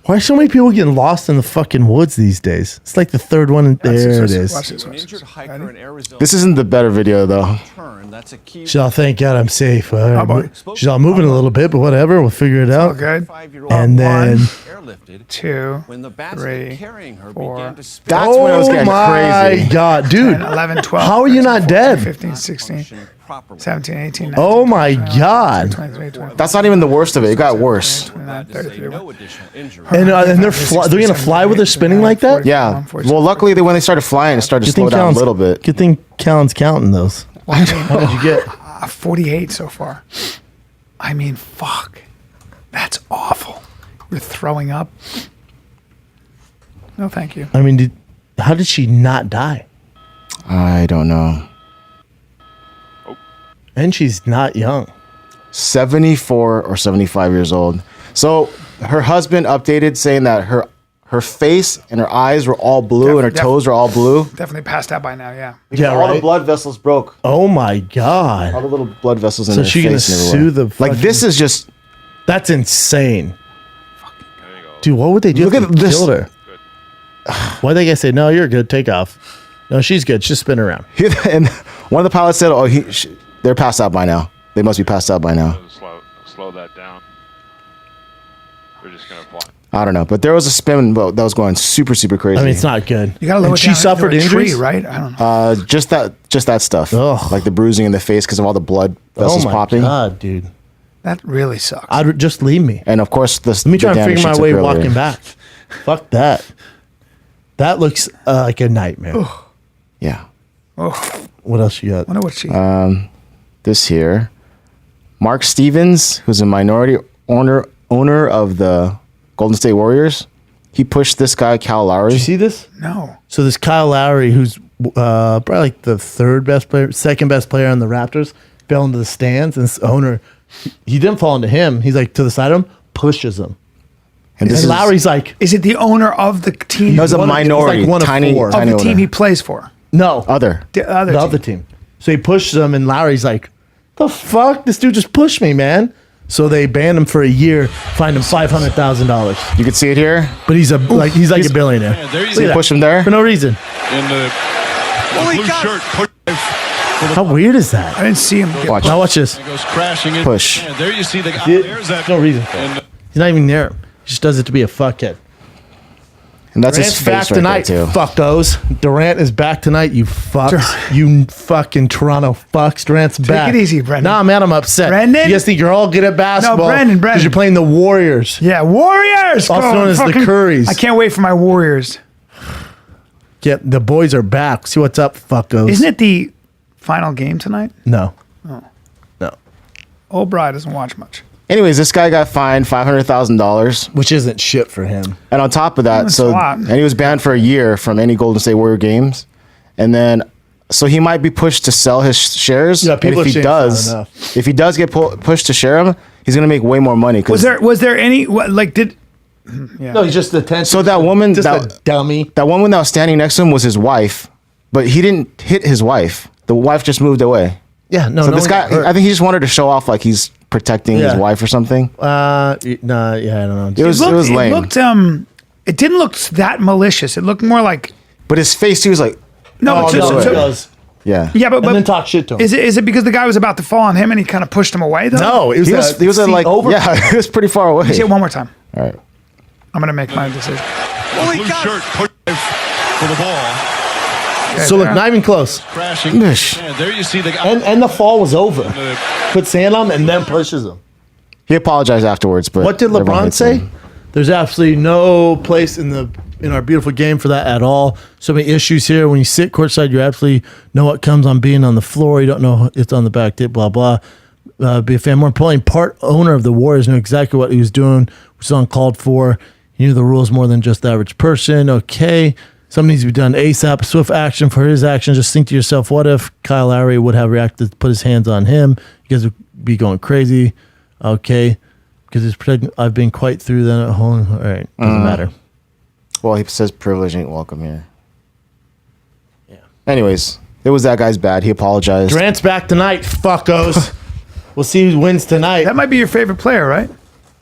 Why are so many people getting lost in the fucking woods these days? It's like the third one. Watch this, There it watch this, is. watch this, watch this. Injured hiker in Arizona. This isn't the better video though. Turn. That's a key. She's all, thank God I'm safe. boy. She's all moving a little bit, but whatever. We'll figure it All out. good. 5-year-old And then. airlifted 2, when the basket 3, carrying her 4. began to spin. That's when it was Oh getting my crazy. God, dude. 11, 12. How are you 13, not 14, dead? 15, 16, 17, 18, 19, Oh my 20, God. 23, 24, That's not even the worst of it. It got worse. 29, To say 33, no additional injury. And they're going to fly with her spinning like that? Yeah. Well, luckily when they started flying, it started to slow down a Callen's- little bit. Good thing Callen's counting those. How did you get? 48 so far. I mean, fuck. That's awful. You're throwing up. No, thank you. I mean, how did she not die? I don't know. And she's not young. 74 or 75 years old. So her husband updated saying that her face and her eyes were all blue and her toes were all blue. Definitely passed out by now, yeah. Yeah, all the right? blood vessels broke. Oh my All God. the little blood vessels in So her she gonna face and sue everywhere. the Like this fucking- is just That's insane. Dude, what would they do Look if at they this. killed her? Why'd they guys say, no, you're good, take off? No, she's good, just spin around. and one of the pilots said, "Oh, they're passed out by now. They must be passed out by now." Slow that down. They're just gonna fly. I don't know, but there was a spin that was going super, super crazy. I mean, it's not good. You gotta lower And it she down suffered into a tree, injuries? right? I don't know. just that stuff, Ugh. like the bruising in the face because of all the blood Oh vessels my popping. God, dude. That really sucks. I'd just leave me. And of course, Let me try and figure my way walking back. Fuck that. That looks like a nightmare. Yeah. Oh, What else you got? wonder what she. This here, Mark Stevens, who's a minority owner of the Golden State Warriors, he pushed this guy Kyle Lowry. Did you see this? No. So this Kyle Lowry, who's probably like the second best player on the Raptors, fell into the stands, and this owner, he didn't fall into him. He's like to the side of him, pushes him. And this And is Lowry's like, Is it the owner of the team? he was a one of- minority, it's like one of tiny, four. of tiny the team owner. he plays for. no, Other. The other the team. other team. So he pushes him, and Lowry's like, the fuck? This dude just pushed me, man. So they banned him for a year, fined him $500,000. You can see it here. But he's like a billionaire. Yeah, there you See, go. push him there. For no reason. In the blue shirt. How weird is that? I didn't see him. Get Watch. Now watch this. Goes crashing in. Push. Yeah, there you see the guy. There's There's that. no reason for it. And He's not even near him. He just does it to be a fuckhead. And that's Durant's his back face right tonight, there, too. fuckos. Durant is back tonight, you fucks. You fucking Toronto fucks. Durant's back. it easy, Brendan. Nah, man, I'm upset. Brendan? You guys think you're all good at basketball? Brendan. Because you're playing the Warriors. Yeah, Warriors. Also Go, known as the fucking- Currys. I can't wait for my Warriors. Yeah, the boys are back. See what's up, fuckos. Isn't it the final game tonight? No. No. Old Bry doesn't watch much. Anyways, this guy got fined $500,000. Which isn't shit for him. And on top of that, That's so a lot. and he was banned for a year from any Golden State Warrior games. And then so he might be pushed to sell his shares. Yeah, and people if are he saying does, it's not enough. if he does get pushed to share them, he's gonna make way more money. Was there any like did? Yeah. No, he's just attention. So that woman, just that a dummy. that woman that was standing next to him was his wife, but he didn't hit his wife. The wife just moved away. Yeah, no. So no this one guy, got hurt. I think he just wanted to show off like he's protecting his Yeah. wife or something. Nah, yeah, I don't know. It was lame. It looked it didn't look that malicious. It looked more like But his face, he was like, no. Oh, so- no, so- it does. yeah. yeah, but And then talk shit to him. is it because the guy was about to fall on him and he kind of pushed him away though? No, it was He was seat like, over. yeah, he was pretty far away. Say it one more time. All right. I'm gonna make my decision. blue shirt pushed for the ball. So look, not even close. Crashing. Nish. Yeah, there you see the guy. And the fall was over. Put sand on him and then pushes him. He apologized afterwards, but What did everyone LeBron hates say? him. There's absolutely no place in our beautiful game for that at all. So many issues here. When you sit courtside, you absolutely know what comes on being on the floor. You don't know it's on the back tip, blah, blah. Be a fan. More importantly, part owner of the Warriors knew exactly what he was doing, which was uncalled for. He knew the rules more than just the average person. Okay. Something needs to be done ASAP. Swift action for his actions. Just think to yourself, what if Kyle Lowry would have reacted, put his hands on him? You guys would be going crazy. Okay. Because it's protecting. I've been quite through that at home. All right. Doesn't matter. Well, he says privilege ain't welcome here. Yeah. Anyways, it was that guy's bad. He apologized. Durant's back tonight, fuckos. We'll see who wins tonight. That might be your favorite player, right?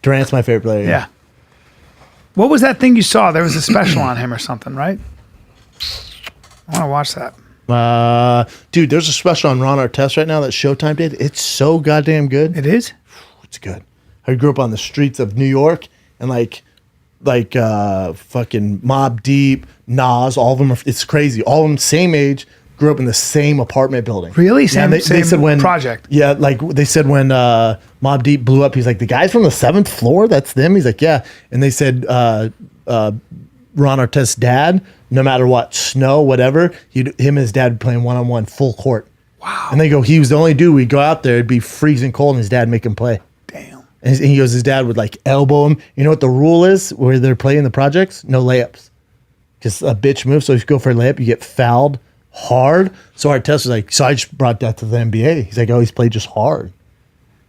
Durant's my favorite player. Yeah. What was that thing you saw? There was a special on him or something, right? I want to watch that. Dude, there's a special on Ron Artest right now that Showtime did. It's so goddamn good. It is? It's good. I grew up on the streets of New York and like fucking Mobb Deep, Nas, all of them it's crazy. All of them same age, grew up in the same apartment building. Really? Yeah, Same, they same said when project. Yeah, like they said when Mobb Deep blew up, he's like, the guys from the 7th floor, that's them. He's like, yeah. And they said Ron Artest's dad, no matter what, snow, whatever, him and his dad would be playing one-on-one full court. Wow. And they go, he was the only dude, we'd go out there, it'd be freezing cold, and his dad make him play. Damn. And he goes, his dad would like elbow him. You know what the rule is where they're playing the projects? No layups. Because a bitch moves, so if you go for a layup, you get fouled hard. So Artest was like, so I just brought that to the NBA. He's like, oh, he's played just hard.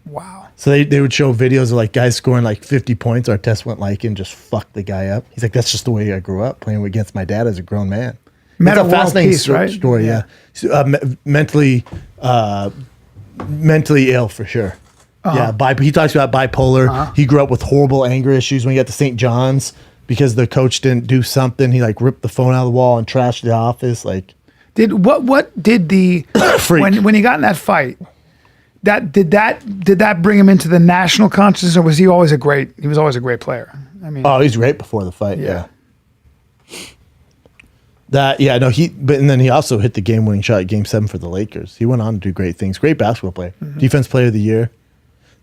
Wow. So they would show videos of like guys scoring like 50 points. Artest went like and just fucked the guy up. He's like, that's just the way I grew up, playing against my dad as a grown man. Meta It's a world fascinating peace, right? story, yeah. So, mentally ill for sure. Yeah, he talks about bipolar. He grew up with horrible anger issues when he got to St. John's because the coach didn't do something. He like ripped the phone out of the wall and trashed the office. Like, What did the Freak. when he got in that fight? Did that bring him into the national consciousness, or was he always a great player? I mean, oh, he's great before the fight. Yeah. But then he also hit the game-winning shot at Game 7 for the Lakers. He went on to do great things. Great basketball player, Defense Player of the Year.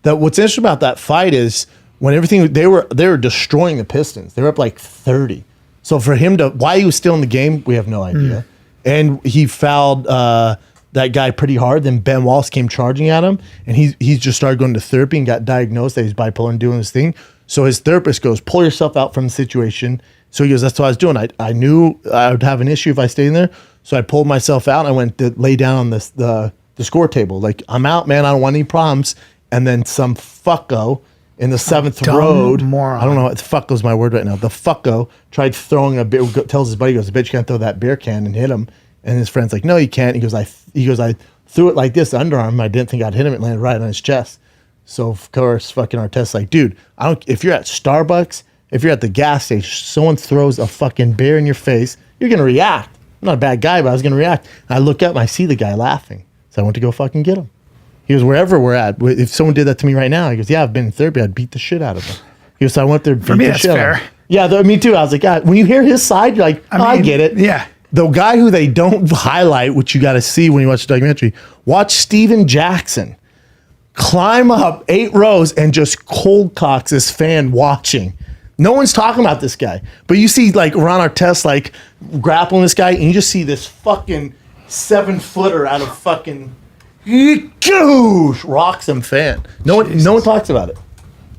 What's interesting about that fight is when everything they were destroying the Pistons. They were up like 30. So for him why he was still in the game, we have no idea. And he fouled that guy pretty hard. Then Ben Wallace came charging at him, and he just started going to therapy and got diagnosed that he's bipolar and doing his thing. So his therapist goes, pull yourself out from the situation. So he goes, that's what I was doing. I knew I would have an issue if I stayed in there. So I pulled myself out and I went to lay down on the score table. Like, I'm out, man. I don't want any problems. And then some fucko in the 7th dumb road. moron. I don't know what the fuck was my word right now. The fucko tried throwing a beer. Tells his buddy, he goes, "Bitch, you can't throw that beer can," and hit him. And his friend's like, "No, you can't." He goes, I threw it like this underarm. I didn't think I'd hit him. It landed right on his chest. So of course, fucking Artest like, dude, I don't. If you're at Starbucks, if you're at the gas station, someone throws a fucking beer in your face, you're gonna react. I'm not a bad guy, but I was gonna react. And I look up and I see the guy laughing. So I went to go fucking get him. He goes, wherever we're at, if someone did that to me right now, he goes, yeah, I've been in therapy. I'd beat the shit out of him. He goes, so I went there. For me, that's fair. Yeah, me too. I was like, God, when you hear his side, you're like, I get it. Yeah. The guy who they don't highlight, which you got to see when you watch the documentary, watch Steven Jackson climb up 8 rows and just cold cocks this fan watching. No one's talking about this guy. But you see like Ron Artest like grappling this guy and you just see this fucking 7-footer out of fucking rocks him fan. No one talks about it.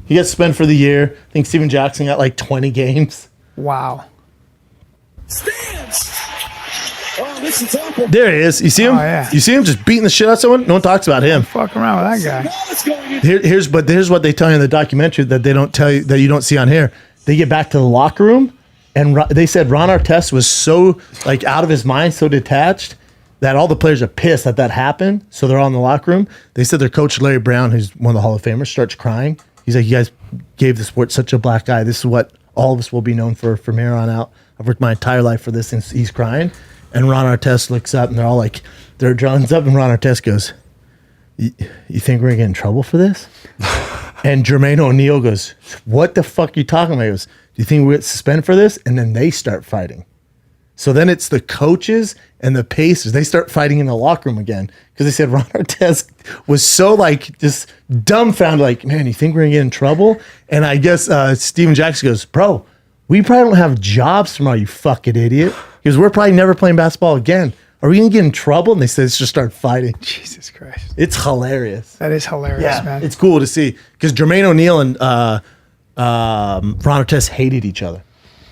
He gets spent for the year. I think Steven Jackson got like 20 games. Wow. There he is. You see him? Oh, yeah. You see him just beating the shit out of someone? No one talks about him. Fuck around with that guy. Here's what they tell you in the documentary that they don't tell you, that you don't see on here. They get back to the locker room, and they said Ron Artest was so like out of his mind, so detached that all the players are pissed that happened. So they're all in the locker room. They said their coach Larry Brown, who's one of the Hall of Famers, starts crying. He's like, "You guys gave the sport such a black eye. This is what all of us will be known for from here on out. I've worked my entire life for this." And he's crying. And Ron Artest looks up, and they're all like, their adrenaline's up, and Ron Artest goes, you think we're going to get in trouble for this? And Jermaine O'Neal goes, what the fuck are you talking about? He goes, do you think we get suspended for this? And then they start fighting. So then it's the coaches and the Pacers. They start fighting in the locker room again because they said Ron Artest was so like just dumbfounded, like, man, you think we're going to get in trouble? And I guess Steven Jackson goes, bro, we probably don't have jobs tomorrow, you fucking idiot. Because we're probably never playing basketball again. Are we going to get in trouble? And they said, let's just start fighting. Jesus Christ. It's hilarious. That is hilarious, man. It's cool to see. Because Jermaine O'Neal and Ron Artest hated each other,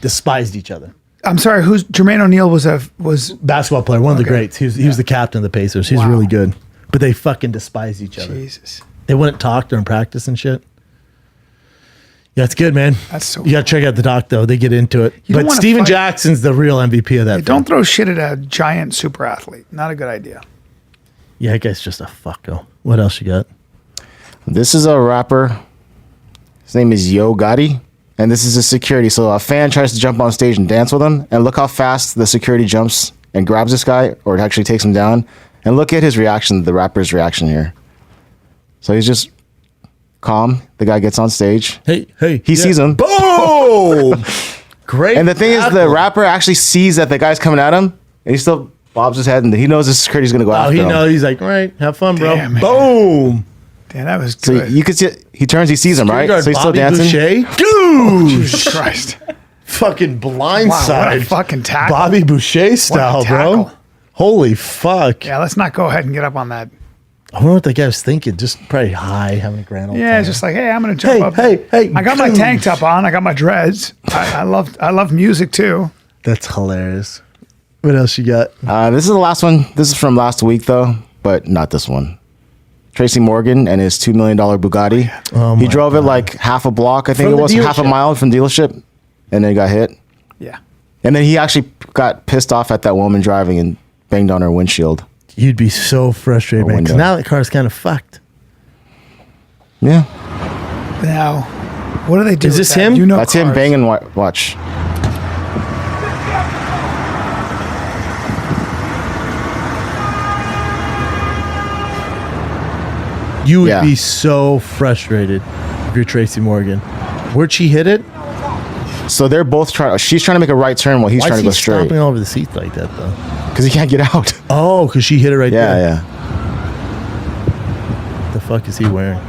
despised each other. I'm sorry, who's Jermaine O'Neal was basketball player, one of the greats. He was the captain of the Pacers. He's really good. But they fucking despised each other. Jesus. They wouldn't talk during practice and shit. Yeah, it's good, man. That's so You got to check out the doc, though. They get into it. You don't But wanna Steven fight- Jackson's the real MVP of that thing. Don't throw shit at a giant super athlete. Not a good idea. Yeah, that guy's just a fucko. What else you got? This is a rapper. His name is Yo Gotti, and this is his security. So a fan tries to jump on stage and dance with him, and look how fast the security jumps and grabs this guy, or it actually takes him down. And look at his reaction, the rapper's reaction here. So he's just calm. The guy gets on stage. He sees him. Boom! Great. And the thing is, the rapper actually sees that the guy's coming at him, and he still bobs his head, and he knows the security's going to go after him. He knows. He's like, all right, have fun, bro. Damn, man. Boom! Damn, that was So good. you could see, he turns, he sees him, right? Guard So he's still Bobby dancing. Boucher. Dude! Jesus Christ. Fucking blindside. Wow, what a fucking tackle. Bobby Boucher style, bro. tackle. Holy fuck. Yeah, let's not go ahead and get up on that. I wonder what the guy was thinking. Just probably high, having a grand old Yeah, time. it's just like, hey, I'm gonna jump up. Hey. I got my tank top on. I got my dreads. I love music too. That's hilarious. What else you got? This is the last one. This is from last week, though, but not this one. Tracy Morgan and his $2 million Bugatti. Oh He my drove God. it like half a block, I think From it the was, half a dealership. mile from the dealership, and then he got hit. Yeah. And then he actually got pissed off at that woman driving and banged on her windshield. You'd be so frustrated, man. Because window. now that car's kind of fucked. Yeah. Now, what do they do? Is with this that? him? You know, That's him cars. banging, watch. You would Yeah. be so frustrated if you're Tracy Morgan. Where'd she hit it? So they're both trying, she's trying to make a right turn while he's Why trying is to he go straight. stomping all over the seat like that, though? Because he can't get out. Oh, because she hit it right there. Yeah. What the fuck is he wearing?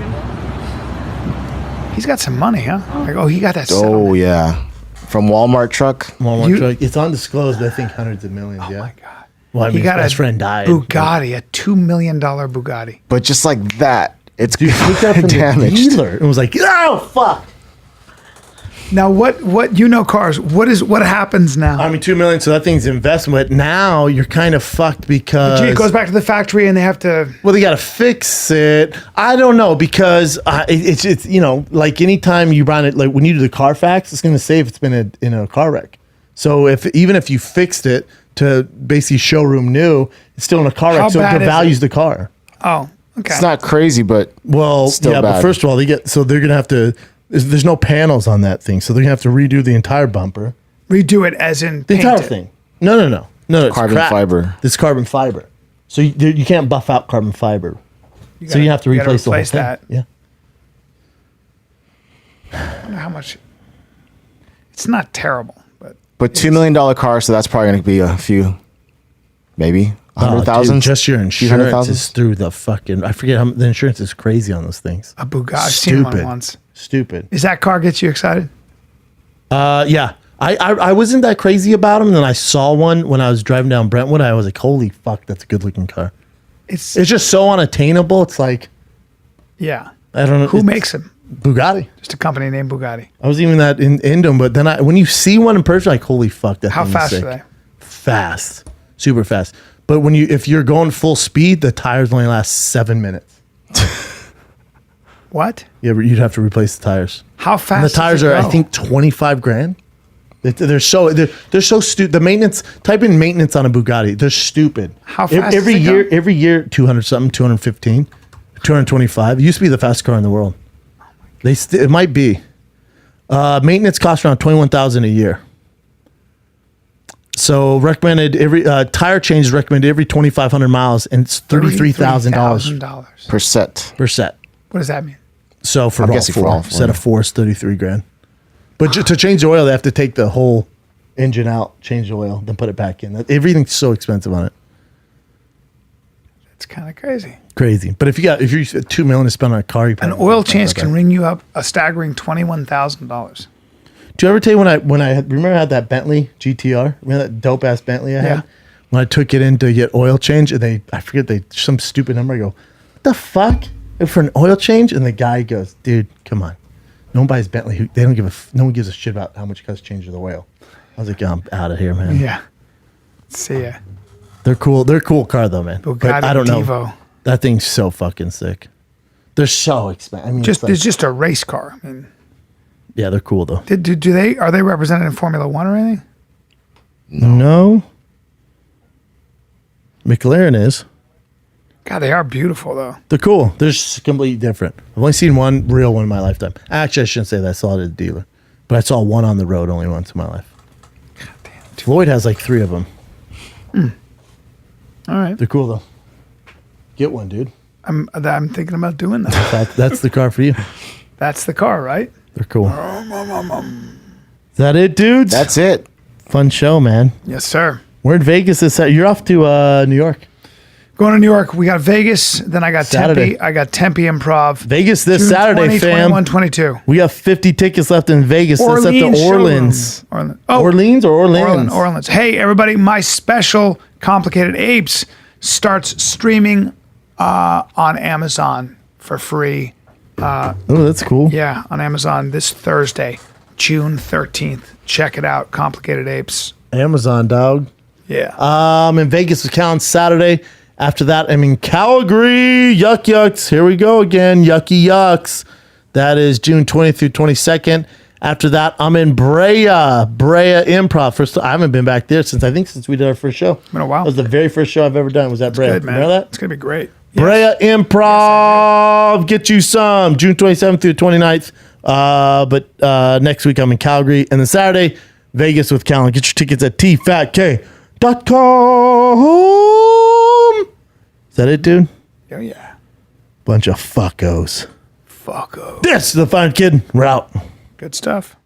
He's got some money, huh? Like, oh, he got that. Oh, settlement. yeah. From Walmart truck. Walmart You- truck. It's undisclosed, but I think hundreds of millions, yeah. Oh my God. Well, I mean, He got his best a friend died. Bugatti, a $2 million Bugatti. But just like that, it's Dude, he took that from the damaged. dealer and was like, oh, fuck. Now, what you know cars? What happens now? I mean, $2 million. So that thing's investment. But now you're kind of fucked because It goes back to the factory, and they have to. well, they got to fix it. I don't know because it's like anytime you run it, like when you do the Carfax, it's going to say if it's been in a car wreck. So even if you fixed it to basically showroom new, it's still in a car How wreck, so it bad is devalues it? the car. Oh, okay. It's not crazy, but still But bad. first of all, they're gonna have to. There's no panels on that thing, so they're gonna have to redo the entire bumper, Redo it as in the paint entire it. thing. No. It's Carbon crap. fiber. This carbon fiber. So you can't buff out carbon fiber. So you have to gotta replace the whole thing. that. Yeah. I wonder how much. It's not terrible, But $2 million car, so that's probably going to be a few, maybe Oh, 100,000. dude, just your Few hundred insurance thousand? is through the fucking. I forget how the insurance is crazy on those things. a Bugatti. I've seen one once. Stupid. Is that car gets you excited? Yeah. I wasn't that crazy about them. Then I saw one when I was driving down Brentwood. I was like, holy fuck, that's a good looking car. It's just so unattainable. It's like, yeah. I don't know. Who it's makes them? Bugatti. Just a company named Bugatti. I was even that in them, but then when you see one in person, like, holy fuck, that How thing is fast sick. are they? Fast. Super fast. But if you're going full speed, the tires only last 7 minutes. What? Yeah, you'd have to replace the tires. How fast? And the tires does it are, I go? think, 25 grand. They're so stupid. The maintenance. Type in maintenance on a Bugatti. They're stupid. How fast Every does it year? go? Every year, 200 something, 215, 225. It used to be the fastest car in the world. It might be. Maintenance costs around $21,000 a year. So recommended tire change is recommended every 2,500 miles, and it's $33,000 per set. per set. What does that mean? So for I'm all guessing four, for all four. set of four is 33 grand. But to change the oil, they have to take the whole engine out, change the oil, then put it back in. Everything's so expensive on it. It's kind of crazy. Crazy. But if you're $2 million to spend on a car, you An oil change can ring you up a staggering $21,000. Do you ever tell you when I remember I had that Bentley GTR? Remember that dope ass Bentley I had? Yeah. When I took it in to get oil change, and I forget some stupid number. I go, what the fuck? For an oil change? And the guy goes, dude, come on. No one buys Bentley. They don't no one gives a shit about how much it costs to change the oil. I was like, I'm out of here, man. Yeah. See ya. They're cool. They're a cool car though, man. Bugatti But I don't know. Divo. That thing's so fucking sick. They're so expensive. I mean, It's just a race car. I mean, yeah, they're cool though. are they represented in Formula One or anything? No. McLaren is. God, they are beautiful though. They're cool. They're just completely different. I've only seen one real one in my lifetime. Actually, I shouldn't say that. I saw it at a dealer. But I saw one on the road only once in my life. God damn. Floyd has like 3 of them. All right. They're cool though. Get one, dude. I'm thinking about doing that. That's the car for you. That's the car, right? They're cool. Is that it, dudes? That's it. Fun show, man. Yes, sir. We're in Vegas this Saturday. You're off to New York. Going to New York. We got Vegas. Then I got Saturday. Tempe. I got Tempe Improv. Vegas this June Saturday, 20, fam. 21, 22. We have 50 tickets left in Vegas. That's at the Orleans. Orleans. Orleans or Orleans? Orleans. Hey, everybody, my special Complicated Apes starts streaming on Amazon for free. Oh, that's cool. Yeah, on Amazon this Thursday, June 13th. Check it out, Complicated Apes. Amazon, dog. Yeah. I'm in Vegas with Callen Saturday. After that, I'm in Calgary. Yuck Yucks. Here we go again. Yucky Yucks. That is June 20th through 22nd. After that, I'm in Brea Improv. I haven't been back there since we did our first show. Been a while. That was the very first show I've ever done. Was at Brea. Good, man. Remember that? It's going to be great. Brea Improv. Get you some. June 27th through 29th. But next week, I'm in Calgary. And then Saturday, Vegas with Callen. Get your tickets at tfatk.com. Is that it, dude? Oh, yeah. Bunch of fuckos. Fucko. This is the Fine Kid. We're out. Good stuff.